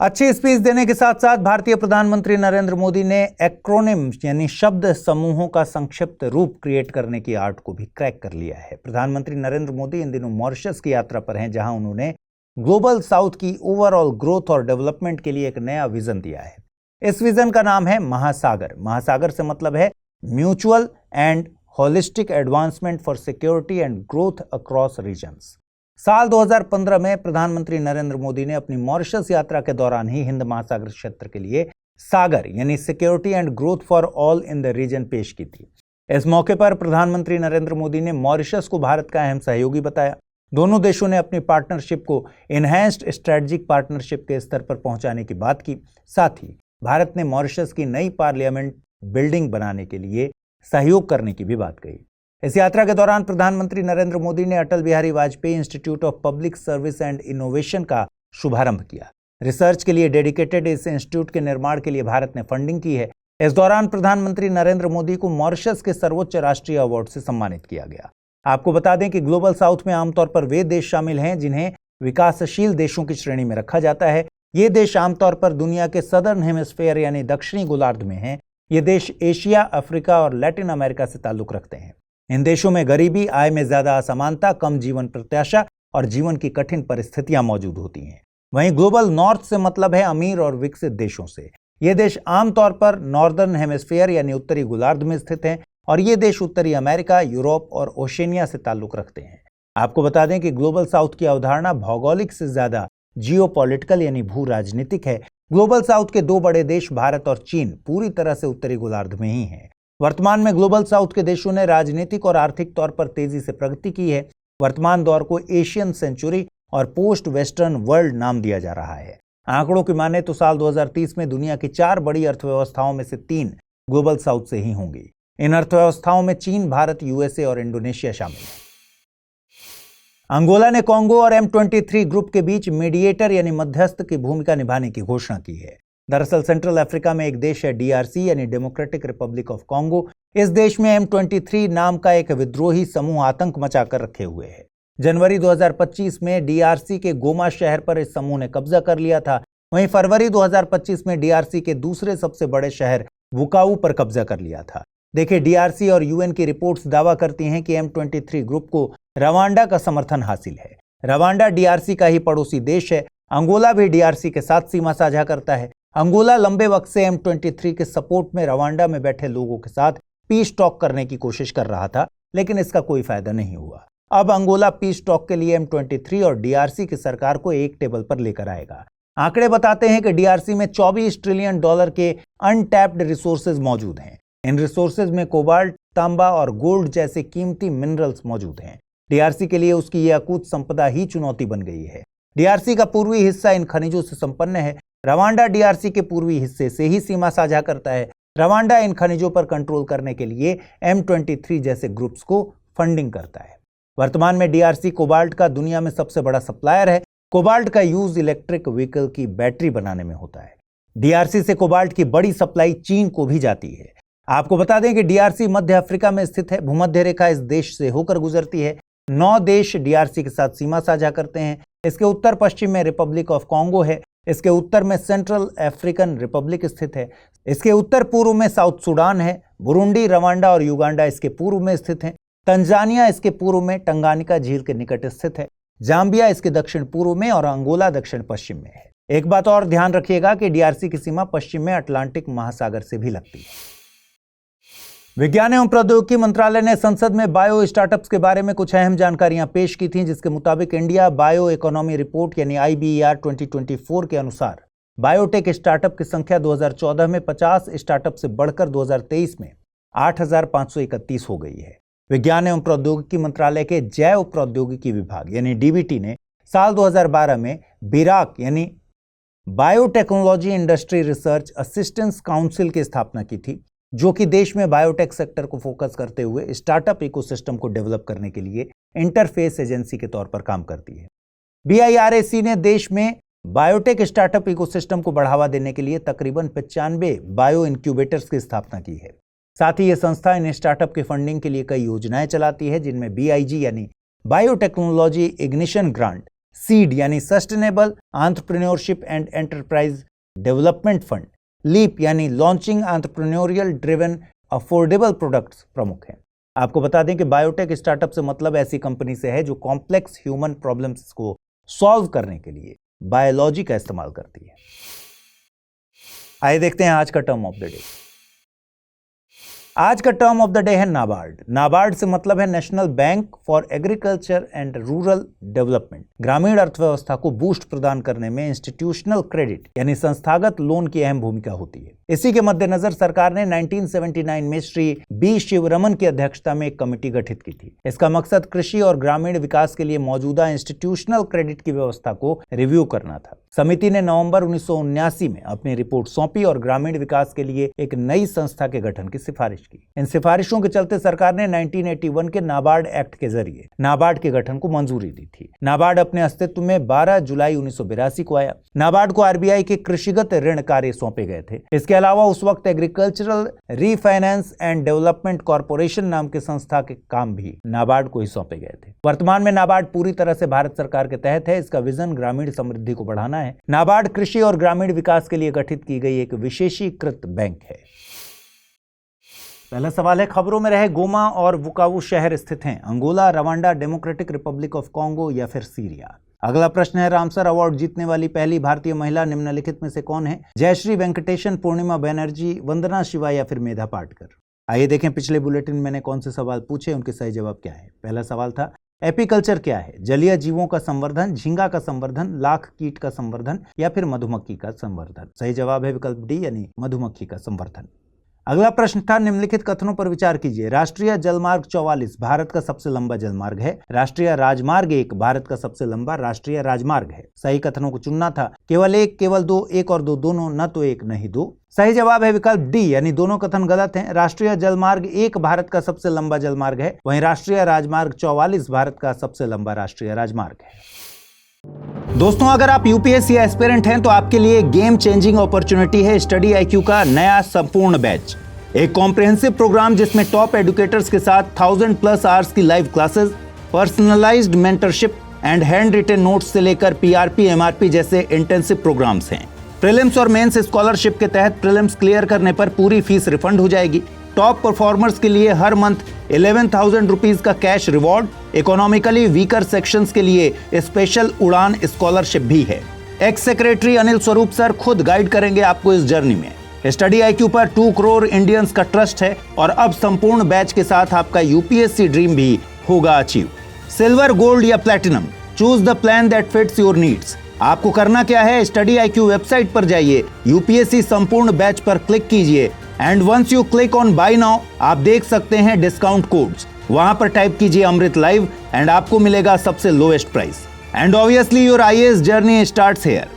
अच्छी स्पीच देने के साथ साथ भारतीय प्रधानमंत्री नरेंद्र मोदी ने एक्रोनिम यानी शब्द समूहों का संक्षिप्त रूप क्रिएट करने की आर्ट को भी क्रैक कर लिया है। प्रधानमंत्री नरेंद्र मोदी इन दिनों मॉरिशस की यात्रा पर हैं, जहां उन्होंने ग्लोबल साउथ की ओवरऑल ग्रोथ और डेवलपमेंट के लिए एक नया विजन दिया है। इस विजन का नाम है महासागर। महासागर से मतलब है mutual and holistic advancement for security and growth across regions. साल 2015 में प्रधानमंत्री नरेंद्र मोदी ने अपनी मॉरिशस यात्रा के दौरान ही हिंद महासागर क्षेत्र के लिए सागर यानी security and growth for all in the region पेश की थी। इस मौके पर प्रधानमंत्री नरेंद्र मोदी ने मॉरिशस को भारत का अहम सहयोगी बताया। दोनों देशों ने अपनी पार्टनरशिप को इनहैंस्ड स्ट्रेटेजिक पार्टनरशिप के स्तर पर पहुंचाने की बात की। साथ ही भारत ने मॉरिशस की नई पार्लियामेंट बिल्डिंग बनाने के लिए सहयोग करने की भी बात कही। इस यात्रा के दौरान प्रधानमंत्री नरेंद्र मोदी ने Atal Bihari Vajpayee institute of public service and innovation का शुभारंभ किया। रिसर्च के लिए डेडिकेटेड इस इंस्टीट्यूट के निर्माण के लिए भारत ने फंडिंग की है। इस दौरान प्रधानमंत्री नरेंद्र मोदी को मॉरिशस के सर्वोच्च राष्ट्रीय अवार्ड से सम्मानित किया गया। आपको बता दें कि ग्लोबल साउथ में आमतौर पर वे देश शामिल हैं जिन्हें विकासशील देशों की श्रेणी में रखा जाता है। ये देश आमतौर पर दुनिया के सदर्न हेमिस्फेयर यानी दक्षिणी गोलार्ध में हैं। ये देश एशिया, अफ्रीका और लैटिन अमेरिका से ताल्लुक रखते हैं। इन देशों में गरीबी, आय में ज्यादा असमानता, कम जीवन प्रत्याशा और जीवन की कठिन परिस्थितियां मौजूद होती हैं। वहीं ग्लोबल नॉर्थ से मतलब है अमीर और विकसित देशों से। ये देश आमतौर पर नॉर्दर्न हेमिस्फीयर यानी उत्तरी गोलार्ध में स्थित हैं और ये देश उत्तरी अमेरिका, यूरोप और ओशनिया से ताल्लुक रखते हैं। आपको बता दें कि ग्लोबल साउथ की अवधारणा भौगोलिक से ज्यादा जियोपॉलिटिकल यानी भू राजनीतिक है। ग्लोबल साउथ के दो बड़े देश भारत और चीन पूरी तरह से उत्तरी गोलार्ध में ही हैं। वर्तमान में ग्लोबल साउथ के देशों ने राजनीतिक और आर्थिक तौर पर तेजी से प्रगति की है। वर्तमान दौर को एशियन सेंचुरी और पोस्ट वेस्टर्न वर्ल्ड नाम दिया जा रहा है। आंकड़ों की माने तो साल 2030 में दुनिया की 4 बड़ी अर्थव्यवस्थाओं में से 3 ग्लोबल साउथ से ही होंगी। इन अर्थव्यवस्थाओं में चीन, भारत, यूएसए और इंडोनेशिया शामिल है। अंगोला ने कॉन्गो और M23 ग्रुप के बीच मीडिएटर यानी मध्यस्थ की भूमिका निभाने की घोषणा की है। दरअसल सेंट्रल अफ्रीका में एक देश है DRC यानी डेमोक्रेटिक रिपब्लिक ऑफ कॉन्गो। इस देश में M23 नाम का एक विद्रोही समूह आतंक मचाकर रखे हुए है। जनवरी 2025 में DRC के गोमा शहर पर इस समूह ने कब्जा कर लिया था। वहीं फरवरी 2025 में DRC के दूसरे सबसे बड़े शहर बुकाऊ पर कब्जा कर लिया था। देखिए, DRC और UN की रिपोर्ट्स दावा करती हैं कि M23 ग्रुप को रवांडा का समर्थन हासिल है। रवांडा DRC का ही पड़ोसी देश है। अंगोला भी DRC के साथ सीमा साझा करता है। अंगोला लंबे वक्त से M23 के सपोर्ट में रवांडा में बैठे लोगों के साथ पीस टॉक करने की कोशिश कर रहा था, लेकिन इसका कोई फायदा नहीं हुआ। अब अंगोला पीस टॉक के लिए M23 और DRC की सरकार को एक टेबल पर लेकर आएगा। आंकड़े बताते हैं कि DRC में $24 ट्रिलियन के अनटैप्ड रिसोर्सेज मौजूद हैं। इन रिसोर्सेज में कोबाल्ट, तांबा और गोल्ड जैसे कीमती मिनरल्स मौजूद हैं। DRC के लिए उसकी यह अकूत संपदा ही चुनौती बन गई है। DRC का पूर्वी हिस्सा इन खनिजों से संपन्न है। रवांडा DRC के पूर्वी हिस्से से ही सीमा साझा करता है। रवांडा इन खनिजों पर कंट्रोल करने के लिए M23 जैसे ग्रुप्स को फंडिंग करता है। वर्तमान में DRC कोबाल्ट का दुनिया में सबसे बड़ा सप्लायर है। कोबाल्ट का यूज इलेक्ट्रिक व्हीकल की बैटरी बनाने में होता है। DRC से कोबाल्ट की बड़ी सप्लाई चीन को भी जाती है। आपको बता दें कि DRC मध्य अफ्रीका में स्थित है। भूमध्य रेखा इस देश से होकर गुजरती है। 9 देश DRC के साथ सीमा साझा करते हैं। इसके उत्तर पश्चिम में रिपब्लिक ऑफ कॉन्गो है। इसके उत्तर में सेंट्रल अफ्रीकन रिपब्लिक स्थित है। इसके उत्तर पूर्व में साउथ सूडान है। बुरुंडी, रवांडा और युगांडा इसके पूर्व में स्थित हैं। तंजानिया इसके पूर्व में टंगानिका झील के निकट स्थित है। जाम्बिया इसके दक्षिण पूर्व में और अंगोला दक्षिण पश्चिम में है। एक बात और ध्यान रखिएगा कि DRC की सीमा पश्चिम में अटलांटिक महासागर से भी लगती है। विज्ञान एवं प्रौद्योगिकी मंत्रालय ने संसद में बायो स्टार्टअप्स के बारे में कुछ अहम जानकारियां पेश की थीं, जिसके मुताबिक इंडिया बायो इकोनॉमी रिपोर्ट यानी IBER 2024 के अनुसार बायोटेक स्टार्टअप की संख्या 2014 में 50 स्टार्टअप से बढ़कर 2023 में 8,531 हो गई है। विज्ञान एवं प्रौद्योगिकी मंत्रालय के जैव प्रौद्योगिकी विभाग यानी DBT ने साल 2012 में BIRAC यानी biotechnology industry research assistance council की स्थापना की थी, जो कि देश में बायोटेक सेक्टर को फोकस करते हुए स्टार्टअप इकोसिस्टम को डेवलप करने के लिए इंटरफेस एजेंसी के तौर पर काम करती है। BIRAC ने देश में बायोटेक स्टार्टअप इकोसिस्टम को बढ़ावा देने के लिए तकरीबन 95 बायो इंक्यूबेटर्स की स्थापना की है। साथ ही यह संस्था इन स्टार्टअप की फंडिंग के लिए कई योजनाएं चलाती है, जिनमें BIG यानी बायोटेक्नोलॉजी इग्निशन ग्रांट, सीड यानी sustainable entrepreneurship and enterprise development fund, leap यानी launching entrepreneurial driven affordable products प्रमुख हैं। आपको बता दें कि बायोटेक स्टार्टअप से मतलब ऐसी कंपनी से है जो कॉम्प्लेक्स ह्यूमन प्रॉब्लम्स को सॉल्व करने के लिए बायोलॉजी का इस्तेमाल करती है। आइए देखते हैं आज का टर्म ऑफ द डे। आज का टर्म ऑफ द डे है नाबार्ड। नाबार्ड से मतलब है national bank for agriculture and rural development. ग्रामीण अर्थव्यवस्था को बूस्ट प्रदान करने में इंस्टीट्यूशनल क्रेडिट यानी संस्थागत लोन की अहम भूमिका होती है। इसी के मद्देनजर सरकार ने 1979 में श्री बी शिवरमन की अध्यक्षता में एक कमेटी गठित की थी। इसका मकसद कृषि और ग्रामीण विकास के लिए मौजूदा इंस्टीट्यूशनल क्रेडिट की व्यवस्था को रिव्यू करना था। समिति ने नवंबर 1979 में अपनी रिपोर्ट सौंपी और ग्रामीण विकास के लिए एक नई संस्था के गठन की सिफारिश की। इन सिफारिशों के चलते सरकार ने 1981 के नाबार्ड एक्ट के जरिए नाबार्ड के गठन को मंजूरी दी थी। नाबार्ड अपने अस्तित्व में 12 जुलाई 1982 को आया। नाबार्ड को आरबीआई के कृषिगत ऋण कार्य सौंपे गए थे। इसके अलावा उस वक्त agricultural refinance and development corporation नाम के संस्था के काम भी नाबार्ड को ही सौंपे गए थे। वर्तमान में नाबार्ड पूरी तरह से भारत सरकार के तहत है। इसका विजन ग्रामीण समृद्धि को बढ़ाना है। नाबार्ड कृषि और ग्रामीण विकास के लिए गठित की गई एक विशेषीकृत बैंक है। पहला सवाल है, खबरों में रहे गोमा और बुकावू शहर स्थित हैं Angola, Rwanda, Democratic Republic of Congo या फिर सीरिया। अगला प्रश्न है, रामसर अवार्ड जीतने वाली पहली भारतीय महिला निम्नलिखित में से कौन है? जयश्री वेंकटेशन, पूर्णिमा बनर्जी, वंदना शिवा या फिर मेधा पाटकर। आइए देखें पिछले बुलेटिन में मैंने कौन से सवाल पूछे, उनके सही जवाब क्या है। पहला सवाल था, एपीकल्चर क्या है? जलीय जीवों का संवर्धन, झींगा का संवर्धन, लाख कीट का संवर्धन या फिर मधुमक्खी का संवर्धन। सही जवाब है विकल्प डी यानी मधुमक्खी का संवर्धन। अगला प्रश्न था, निम्नलिखित कथनों पर विचार कीजिए। राष्ट्रीय जलमार्ग 44 भारत का सबसे लंबा जलमार्ग है। राष्ट्रीय राजमार्ग 1 भारत का सबसे लंबा राष्ट्रीय राजमार्ग है। सही कथनों को चुनना था, केवल एक, केवल दो, एक और दो, दोनों, न तो एक नहीं दो। सही जवाब है विकल्प डी यानी दोनों कथन गलत हैं। राष्ट्रीय जलमार्ग 1 भारत का सबसे लंबा जलमार्ग है, वहीं राष्ट्रीय राजमार्ग 44 भारत का सबसे लंबा राष्ट्रीय राजमार्ग है। दोस्तों, अगर आप यूपीएससी एस्पिरेंट हैं तो आपके लिए गेम चेंजिंग अपॉर्चुनिटी है स्टडी आईक्यू का नया संपूर्ण बैच। एक कॉम्प्रिहेंसिव प्रोग्राम जिसमें टॉप एडुकेटर्स के साथ 1000+ आवर्स की live classes, personalised mentorship and hand written notes से लेकर पीआरपी, एमआरपी जैसे इंटेंसिव प्रोग्राम्स हैं। प्रीलिम्स और मेंस स्कॉलरशिप के तहत प्रीलिम्स क्लियर करने पर पूरी फीस रिफंड हो जाएगी। टॉप परफॉर्मर्स के लिए हर मंथ 11,000 रुपीज का cash reward, economically weaker sections के लिए स्पेशल उड़ान स्कॉलरशिप भी है। X secretary Anil Swarup sir खुद गाइड करेंगे आपको इस जर्नी में। स्टडी आईक्यू पर 2 करोड़ इंडियंस का ट्रस्ट है और अब संपूर्ण बैच के साथ आपका यूपीएससी ड्रीम भी होगा अचीव। सिल्वर, गोल्ड या platinum, choose the plan that fits your needs. आपको करना क्या है, स्टडी आईक्यू वेबसाइट पर जाइए, यूपीएससी संपूर्ण बैच पर क्लिक कीजिए and once you click on buy now आप देख सकते हैं डिस्काउंट कोड्स। वहां पर टाइप कीजिए अमृत लाइव एंड आपको मिलेगा सबसे lowest price and obviously your IAS journey starts here.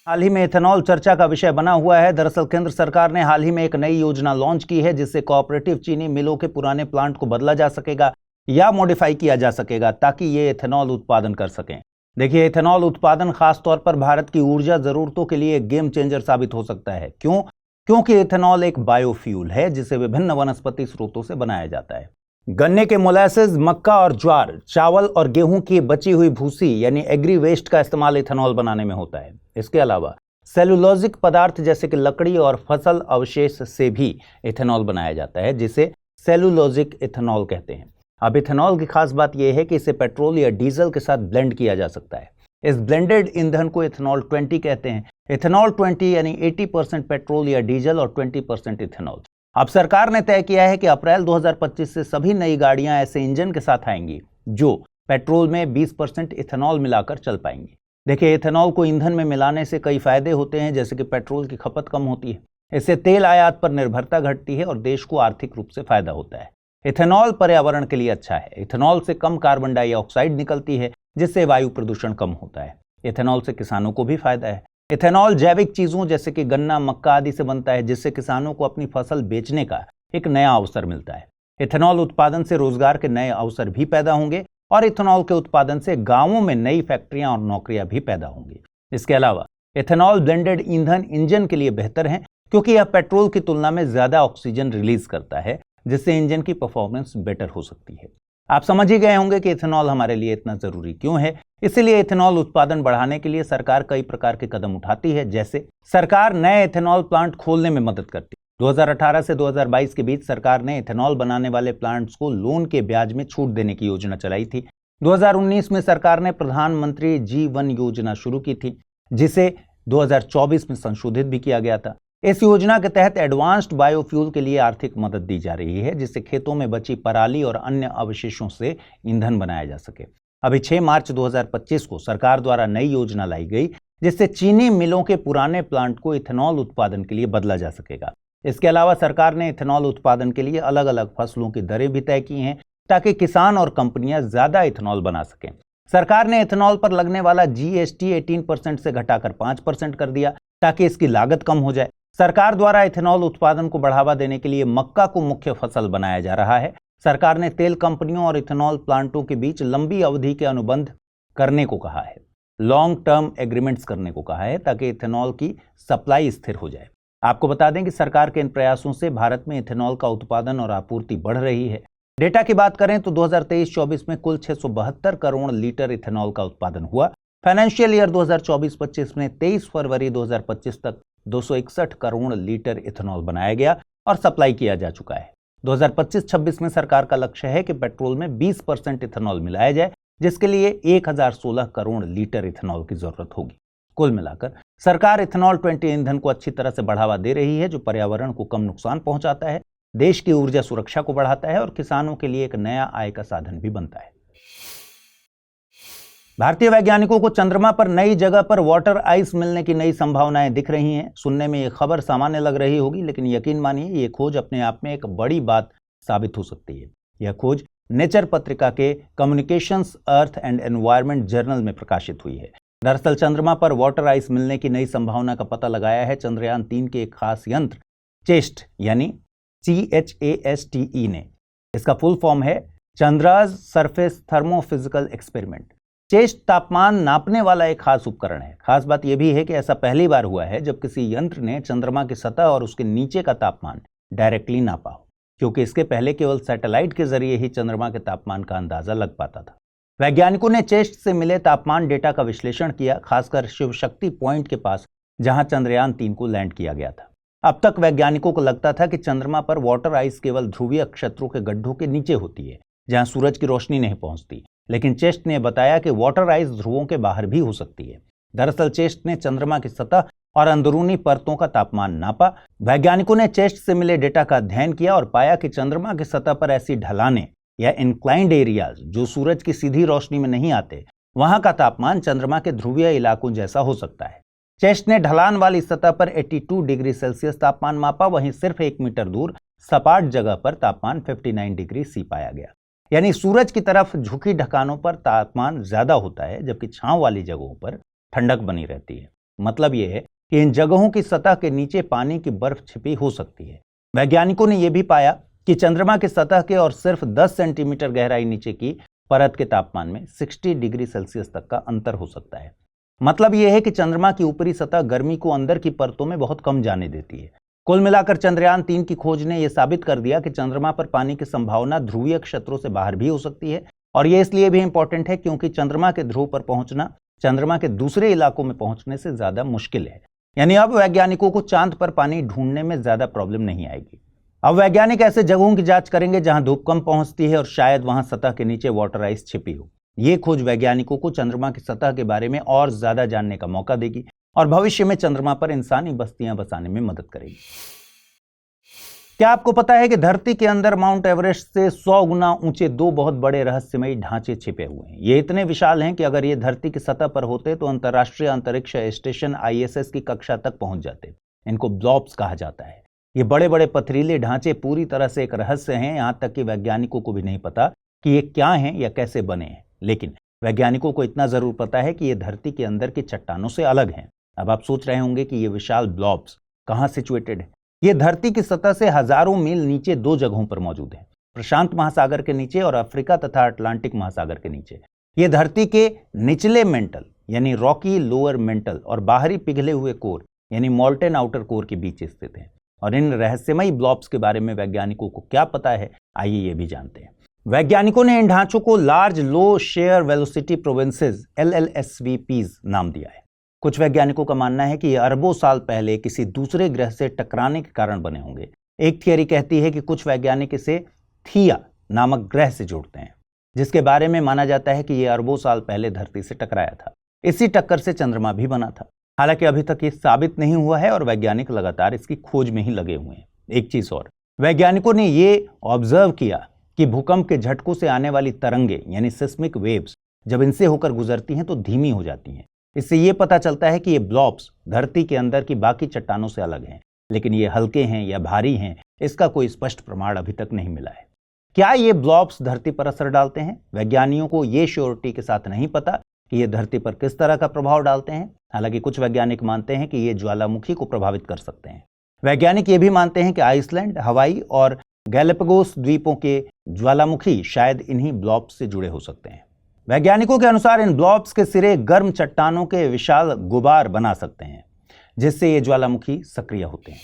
हाल ही में इथेनॉल चर्चा का विषय बना हुआ है। दरअसल केंद्र सरकार ने हाल ही में एक नई योजना लॉन्च की है जिससे कोऑपरेटिव चीनी मिलों के पुराने प्लांट को बदला जा सकेगा या मॉडिफाई किया जा सकेगा ताकि ये इथेनॉल उत्पादन कर सकें। देखिए, इथेनॉल उत्पादन खास तौर पर भारत की ऊर्जा जरूरतों के लिए एक गेम चेंजर साबित हो सकता है। क्यों? क्योंकि इथेनॉल एक बायोफ्यूल है जिसे विभिन्न वनस्पति स्रोतों से बनाया जाता है। गन्ने के मोलासेस, मक्का और ज्वार, चावल और गेहूं की बची हुई भूसी यानी एग्री वेस्ट का इस्तेमाल इथेनॉल बनाने में होता है। इसके अलावा सेलुलोजिक पदार्थ जैसे कि लकड़ी और फसल अवशेष से भी इथेनॉल बनाया जाता है जिसे सेलुलोजिक इथेनॉल कहते हैं। अब इथेनॉल की खास बात यह है कि इसे पेट्रोल या डीजल के साथ ब्लेंड किया जा सकता है। इस ब्लेंडेड ईंधन को इथेनॉल 20 कहते हैं। इथेनॉल 20 यानी 80% पेट्रोल या डीजल और 20% इथेनॉल। अब सरकार ने तय किया है कि अप्रैल 2025 से सभी नई गाड़ियां ऐसे इंजन के साथ आएंगी जो पेट्रोल में 20% इथेनॉल मिलाकर चल पाएंगी। देखिए, इथेनॉल को ईंधन में मिलाने से कई फायदे होते हैं, जैसे कि पेट्रोल की खपत कम होती है, इससे तेल आयात पर निर्भरता घटती है और देश को आर्थिक रूप से फायदा होता है। इथेनॉल पर्यावरण के लिए अच्छा है। इथेनॉल से कम कार्बन डाइऑक्साइड निकलती है जिससे वायु प्रदूषण कम होता है। इथेनॉल से किसानों को भी फायदा है। इथेनॉल जैविक चीजों जैसे कि गन्ना, मक्का आदि से बनता है जिससे किसानों को अपनी फसल बेचने का एक नया अवसर मिलता है। इथेनॉल उत्पादन से रोजगार के नए अवसर भी पैदा होंगे और इथेनॉल के उत्पादन से गांवों में नई फैक्ट्रियां और नौकरियां भी पैदा होंगी। इसके अलावा इथेनॉल ब्लेंडेड ईंधन इंजन के लिए बेहतर है क्योंकि यह पेट्रोल की तुलना में ज्यादा ऑक्सीजन रिलीज करता है जिससे इंजन की परफॉर्मेंस बेटर हो सकती है। आप समझ ही गए होंगे कि इथेनॉल हमारे लिए इतना जरूरी क्यों है। इसीलिए इथेनॉल उत्पादन बढ़ाने के लिए सरकार कई प्रकार के कदम उठाती है। जैसे सरकार नए इथेनॉल प्लांट खोलने में मदद करती है। 2018 से 2022 के बीच सरकार ने इथेनॉल बनाने वाले प्लांट्स को लोन के ब्याज में छूट देने की योजना चलाई थी। 2019 में सरकार ने प्रधानमंत्री G1 योजना शुरू की थी, जिसे 2024 में संशोधित भी किया गया था। इस योजना के तहत एडवांस्ड बायोफ्यूल के लिए आर्थिक मदद दी जा रही है, जिससे खेतों में बची पराली और अन्य अवशेषों से ईंधन बनाया जा सके। अभी 6 मार्च 2025 को सरकार द्वारा नई योजना लाई गई, जिससे चीनी मिलों के पुराने प्लांट को इथेनॉल उत्पादन के लिए बदला जा सकेगा। इसके अलावा सरकार ने इथेनॉल उत्पादन के लिए अलग अलग फसलों की दरें भी तय की हैं, ताकि किसान और कंपनियां ज्यादा इथेनॉल बना सकें। सरकार ने इथेनॉल पर लगने वाला GST 18% से घटाकर 5% कर दिया, ताकि इसकी लागत कम हो जाए। सरकार द्वारा इथेनॉल उत्पादन को बढ़ावा देने के लिए मक्का को मुख्य फसल बनाया जा रहा है। सरकार ने तेल कंपनियों और इथेनॉल प्लांटों के बीच लंबी अवधि के अनुबंध करने को कहा है, लॉन्ग टर्म एग्रीमेंट्स करने को कहा है, ताकि इथेनॉल की सप्लाई स्थिर हो जाए। आपको बता दें कि सरकार के इन प्रयासों से भारत में इथेनॉल का उत्पादन और आपूर्ति बढ़ रही है। डेटा की बात करें तो 2023-24 में कुल 672 करोड़ लीटर इथेनॉल का उत्पादन हुआ। फाइनेंशियल ईयर 2024-25 में 23 फरवरी 2025 तक 261 करोड़ लीटर इथेनॉल बनाया गया और सप्लाई किया जा चुका है। 2025-26 में सरकार का लक्ष्य है कि पेट्रोल में 20% इथेनॉल मिलाया जाए, जिसके लिए 1016 करोड़ लीटर इथेनॉल की जरूरत होगी। कुल मिलाकर सरकार इथेनॉल 20 ईंधन को अच्छी तरह से बढ़ावा दे रही है, जो पर्यावरण को कम नुकसान पहुंचाता है, देश की ऊर्जा सुरक्षा को बढ़ाता है और किसानों के लिए एक नया आय का साधन भी बनता है। भारतीय वैज्ञानिकों को चंद्रमा पर नई जगह पर वाटर आइस मिलने की नई संभावनाएं दिख रही हैं। सुनने में ये खबर सामान्य लग रही होगी, लेकिन यकीन मानिए ये खोज अपने आप में एक बड़ी बात साबित हो सकती है। यह खोज नेचर पत्रिका के communications earth and environment journal में प्रकाशित हुई है। दरअसल चंद्रमा पर वाटर आइस मिलने की नई संभावना का पता लगाया है चंद्रयान 3 के एक खास यंत्र चेस्ट यानी CHASTE ने। इसका फुल फॉर्म है Chandra's surface thermophysical experiment. Chest तापमान नापने वाला एक खास उपकरण है। खास बात यह भी है कि ऐसा पहली बार हुआ है जब किसी यंत्र ने चंद्रमा की सतह और उसके नीचे का तापमान डायरेक्टली नापा हो, क्योंकि इसके पहले केवल सैटेलाइट के जरिए ही चंद्रमा के तापमान का अंदाजा लग पाता था। वैज्ञानिकों ने चेस्ट से मिले तापमान डेटा का विश्लेषण किया, खासकर शिव शक्ति पॉइंट के पास जहां चंद्रयान 3 को लैंड किया गया था। अब तक वैज्ञानिकों को लगता था कि चंद्रमा पर वाटर आइस केवल ध्रुवीय क्षेत्रों के गड्ढों के नीचे होती है, जहां सूरज की रोशनी नहीं पहुंचती, लेकिन चेस्ट ने बताया कि वाटर आइस ध्रुवों के बाहर भी हो सकती है। दरअसल चेस्ट ने चंद्रमा की सतह और अंदरूनी परतों का तापमान नापा। वैज्ञानिकों ने चेस्ट से मिले डेटा का अध्ययन किया और पाया कि चंद्रमा की सतह पर ऐसी ढलानें या इंक्लाइंड एरियाज जो सूरज की सीधी रोशनी में नहीं आते, वहां का तापमान चंद्रमा के ध्रुवीय इलाकों जैसा हो सकता है। चेस्ट ने ढलान वाली सतह पर 82 डिग्री सेल्सियस तापमान मापा, वहीं सिर्फ 1 मीटर दूर सपाट जगह पर तापमान 59 डिग्री सी पाया गया। यानी सूरज की तरफ झुकी ढकानों पर तापमान ज्यादा होता है, जबकि छांव वाली जगहों पर ठंडक बनी रहती है। मतलब यह है कि इन जगहों की सतह के नीचे पानी की बर्फ छिपी हो सकती है। वैज्ञानिकों ने यह भी पाया कि चंद्रमा की सतह के और सिर्फ 10 सेंटीमीटर गहराई नीचे की परत के तापमान में 60 डिग्री सेल्सियस तक का अंतर हो सकता है। मतलब यह है कि चंद्रमा की ऊपरी सतह गर्मी को अंदर की परतों में बहुत कम जाने देती है। कुल मिलाकर चंद्रयान 3 की खोज ने यह साबित कर दिया कि चंद्रमा पर पानी की संभावना ध्रुवीय क्षेत्रों से बाहर भी हो सकती है, और यह इसलिए भी इंपॉर्टेंट है क्योंकि चंद्रमा के ध्रुव पर पहुंचना चंद्रमा के दूसरे इलाकों में पहुंचने से ज्यादा मुश्किल है। यानी अब वैज्ञानिकों को चांद पर पानी ढूंढने में ज्यादा प्रॉब्लम नहीं आएगी। अब वैज्ञानिक ऐसे जगहों की जांच करेंगे जहां धूप कम पहुंचती है और शायद वहां सतह के नीचे वाटर आइस छिपी हो। ये खोज वैज्ञानिकों को चंद्रमा की सतह के बारे में और ज्यादा जानने का मौका देगी और भविष्य में चंद्रमा पर इंसानी बस्तियां बसाने में मदद करेगी। क्या आपको पता है कि धरती के अंदर माउंट एवरेस्ट से 100 गुना ऊंचे 2 बहुत बड़े रहस्यमयी ढांचे छिपे हुए हैं। ये इतने विशाल हैं कि अगर ये धरती की सतह पर होते तो अंतर्राष्ट्रीय अंतरिक्ष स्टेशन ISS की कक्षा तक पहुंच जाते। इनको ब्लॉब्स कहा जाता है। ये बड़े बड़े पथरीले ढांचे पूरी तरह से एक रहस्य हैं, यहां तक कि वैज्ञानिकों को भी नहीं पता कि ये क्या हैं या कैसे बने हैं। लेकिन वैज्ञानिकों को इतना जरूर पता है कि ये धरती के अंदर की चट्टानों से अलग हैं। अब आप सोच रहे होंगे कि ये विशाल ब्लॉब्स कहां सिचुएटेड है। ये धरती की सतह से हजारों मील नीचे 2 जगहों पर मौजूद है, प्रशांत महासागर के नीचे और अफ्रीका तथा अटलांटिक महासागर के नीचे। ये धरती के निचले मेंटल यानी रॉकी लोअर मेंटल और बाहरी पिघले हुए कोर यानी मॉल्टेन आउटर कोर के बीच स्थित है। और इन रहस्यमयी ब्लॉब्स के बारे में वैज्ञानिकों को क्या पता है, आइए ये भी जानते हैं। वैज्ञानिकों ने इन ढांचों को लार्ज लो शेयर वेलोसिटी प्रोविंसेस LLSVPs नाम दिया है। कुछ वैज्ञानिकों का मानना है कि ये अरबों साल पहले किसी दूसरे ग्रह से टकराने के कारण बने होंगे। एक थियरी कहती है कि कुछ वैज्ञानिक इसे थिया नामक ग्रह से जोड़ते हैं, जिसके बारे में माना जाता है कि यह अरबों साल पहले धरती से टकराया था। इसी टक्कर से चंद्रमा भी बना था। हालांकि अभी तक ये साबित नहीं हुआ है और वैज्ञानिक लगातार इसकी खोज में ही लगे हुए हैं। एक चीज और, वैज्ञानिकों ने ये ऑब्जर्व किया कि भूकंप के झटकों से आने वाली तरंगे यानी सिस्मिक वेव्स जब इनसे होकर गुजरती हैं तो धीमी हो जाती हैं। इससे ये पता चलता है कि ये ब्लॉब्स धरती के अंदर की बाकी चट्टानों से अलग हैं, लेकिन ये हल्के हैं या भारी हैं, इसका कोई स्पष्ट प्रमाण अभी तक नहीं मिला है। क्या ये ब्लॉब्स धरती पर असर डालते हैं? वैज्ञानिकों को ये श्योरिटी के साथ नहीं पता कि ये धरती पर किस तरह का प्रभाव डालते हैं। हालांकि कुछ वैज्ञानिक मानते हैं कि ये ज्वालामुखी को प्रभावित कर सकते हैं। वैज्ञानिक ये भी मानते हैं कि आइसलैंड, हवाई और गैलापागोस द्वीपों के ज्वालामुखी शायद इन्हीं ब्लॉब्स से जुड़े हो सकते हैं। वैज्ञानिकों के अनुसार इन ब्लॉब्स के सिरे गर्म चट्टानों के विशाल गुबार बना सकते हैं, जिससे ये ज्वालामुखी सक्रिय होते हैं।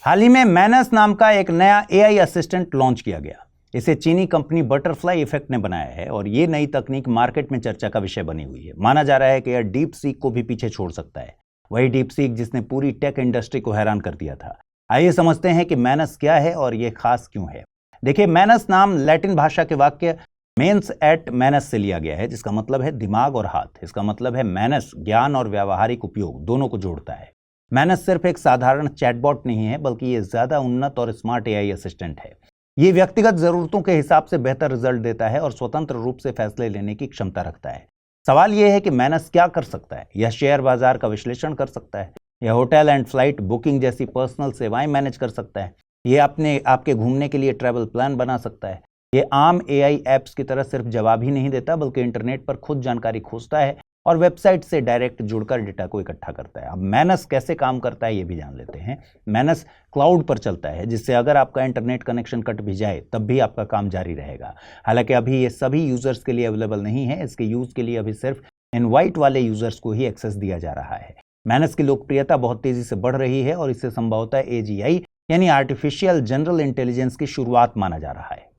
हाल ही में मैनस नाम का एक नया AI असिस्टेंट लॉन्च किया गया। इसे चीनी कंपनी बटरफ्लाई इफेक्ट ने बनाया है और ये नई तकनीक मार्केट में चर्चा का विषय बनी हुई है। माना जा रहा है कि यह डीप सीक को भी पीछे छोड़ सकता है, वही डीप सीक जिसने पूरी टेक इंडस्ट्री को हैरान कर दिया था। आइए समझते हैं कि मैनस क्या है और ये खास क्यों है। देखिए, मैनस नाम लैटिन भाषा के वाक्य मेंस एट मैनस से लिया गया है, जिसका मतलब है दिमाग और हाथ। इसका मतलब है मैनस ज्ञान और व्यावहारिक उपयोग दोनों को जोड़ता है। मैनस सिर्फ एक साधारण चैटबॉट नहीं है, बल्कि ये ज्यादा उन्नत और स्मार्ट AI असिस्टेंट है। ये व्यक्तिगत जरूरतों के हिसाब से बेहतर रिजल्ट देता है और स्वतंत्र रूप से फैसले लेने की क्षमता रखता है। सवाल यह है कि मैनस क्या कर सकता है? यह शेयर बाजार का विश्लेषण कर सकता है, यह होटल एंड फ्लाइट बुकिंग जैसी पर्सनल सेवाएं मैनेज कर सकता है, यह आपके घूमने के लिए ट्रैवल प्लान बना सकता है। ये आम AI ऐप्स की तरह सिर्फ जवाब ही नहीं देता, बल्कि इंटरनेट पर खुद जानकारी खोजता है और वेबसाइट से डायरेक्ट जुड़कर डेटा को इकट्ठा करता है। अब मैनस कैसे काम करता है ये भी जान लेते हैं। मैनस क्लाउड पर चलता है, जिससे अगर आपका इंटरनेट कनेक्शन कट भी जाए तब भी आपका काम जारी रहेगा। हालांकि अभी ये सभी यूजर्स के लिए अवेलेबल नहीं है। इसके यूज के लिए अभी सिर्फ इनवाइट वाले यूजर्स को ही एक्सेस दिया जा रहा है। मैनस की लोकप्रियता बहुत तेजी से बढ़ रही है और इसे संभवतः AGI यानी आर्टिफिशियल जनरल इंटेलिजेंस की शुरुआत माना जा रहा है।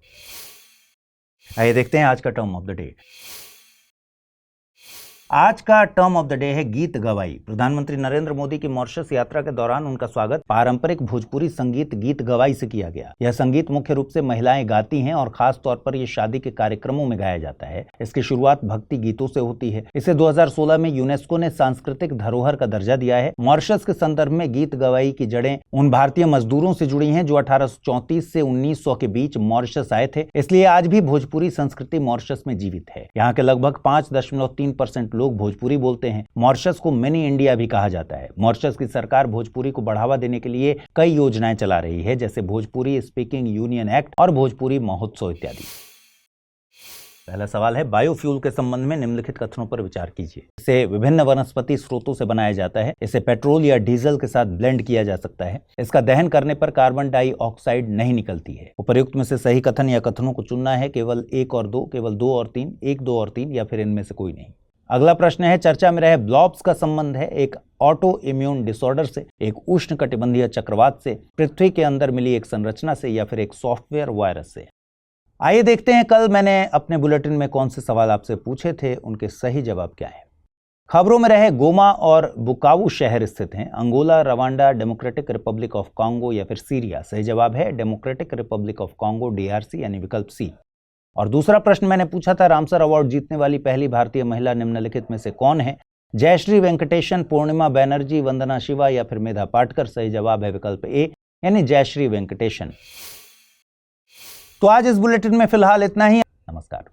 आइए देखते हैं आज का टर्म ऑफ द डे। आज का टर्म ऑफ द डे है गीत गवाई। प्रधानमंत्री नरेंद्र मोदी की मॉरिशस यात्रा के दौरान उनका स्वागत पारंपरिक भोजपुरी संगीत गीत गवाई से किया गया। यह संगीत मुख्य रूप से महिलाएं गाती हैं और खास तौर पर यह शादी के कार्यक्रमों में गाया जाता है। इसकी शुरुआत भक्ति गीतों से होती है। इसे 2016 में यूनेस्को ने सांस्कृतिक धरोहर का दर्जा दिया है। मॉरिशस के संदर्भ में गीत गवाई की जड़ें उन भारतीय मजदूरों से जुड़ी हैं जो 1834 से 1900 के बीच मॉरिशस आए थे। इसलिए आज भी भोजपुरी संस्कृति मॉरिशस में जीवित है। यहाँ के लगभग 5.3% लोग भोजपुरी बोलते हैं। मॉरिशस को मिनी इंडिया भी कहा जाता है। मॉरिशस की सरकार भोजपुरी को बढ़ावा देने के लिए कई योजनाएं चला रही है, जैसे भोजपुरी स्पीकिंग यूनियन एक्ट और भोजपुरी महोत्सव इत्यादि। पहला सवाल है, बायोफ्यूल के संबंध में निम्नलिखित कथनों पर विचार कीजिए। इसे विभिन्न वनस्पति स्रोतों से बनाया जाता है। इसे पेट्रोल या डीजल के साथ ब्लेंड किया जा सकता है। इसका दहन करने पर कार्बन डाइऑक्साइड नहीं निकलती है। उपर्युक्त में से सही कथन या कथनों को चुनना है, केवल 1 और 2, केवल 2 और 3, 1, 2 और 3 या फिर इनमें से कोई नहीं। अगला प्रश्न है, चर्चा में रहे ब्लॉब्स का संबंध है एक ऑटो इम्यून डिसऑर्डर से, एक उष्णकटिबंधीय चक्रवात से, पृथ्वी के अंदर मिली एक संरचना से या फिर एक सॉफ्टवेयर वायरस से। आइए देखते हैं कल मैंने अपने बुलेटिन में कौन से सवाल आपसे पूछे थे, उनके सही जवाब क्या है। खबरों में रहे गोमा और बुकावू शहर स्थित हैं। Angola, Rwanda, Democratic Republic of Congo या फिर सीरिया। सही जवाब है Democratic Republic of Congo, DRC यानी विकल्प C। और दूसरा प्रश्न मैंने पूछा था, रामसर अवार्ड जीतने वाली पहली भारतीय महिला निम्नलिखित में से कौन है? जयश्री वेंकटेशन, पूर्णिमा बैनर्जी, वंदना शिवा या फिर मेधा पाटकर। सही जवाब है विकल्प A यानी जयश्री वेंकटेशन। तो आज इस बुलेटिन में फिलहाल इतना ही। नमस्कार।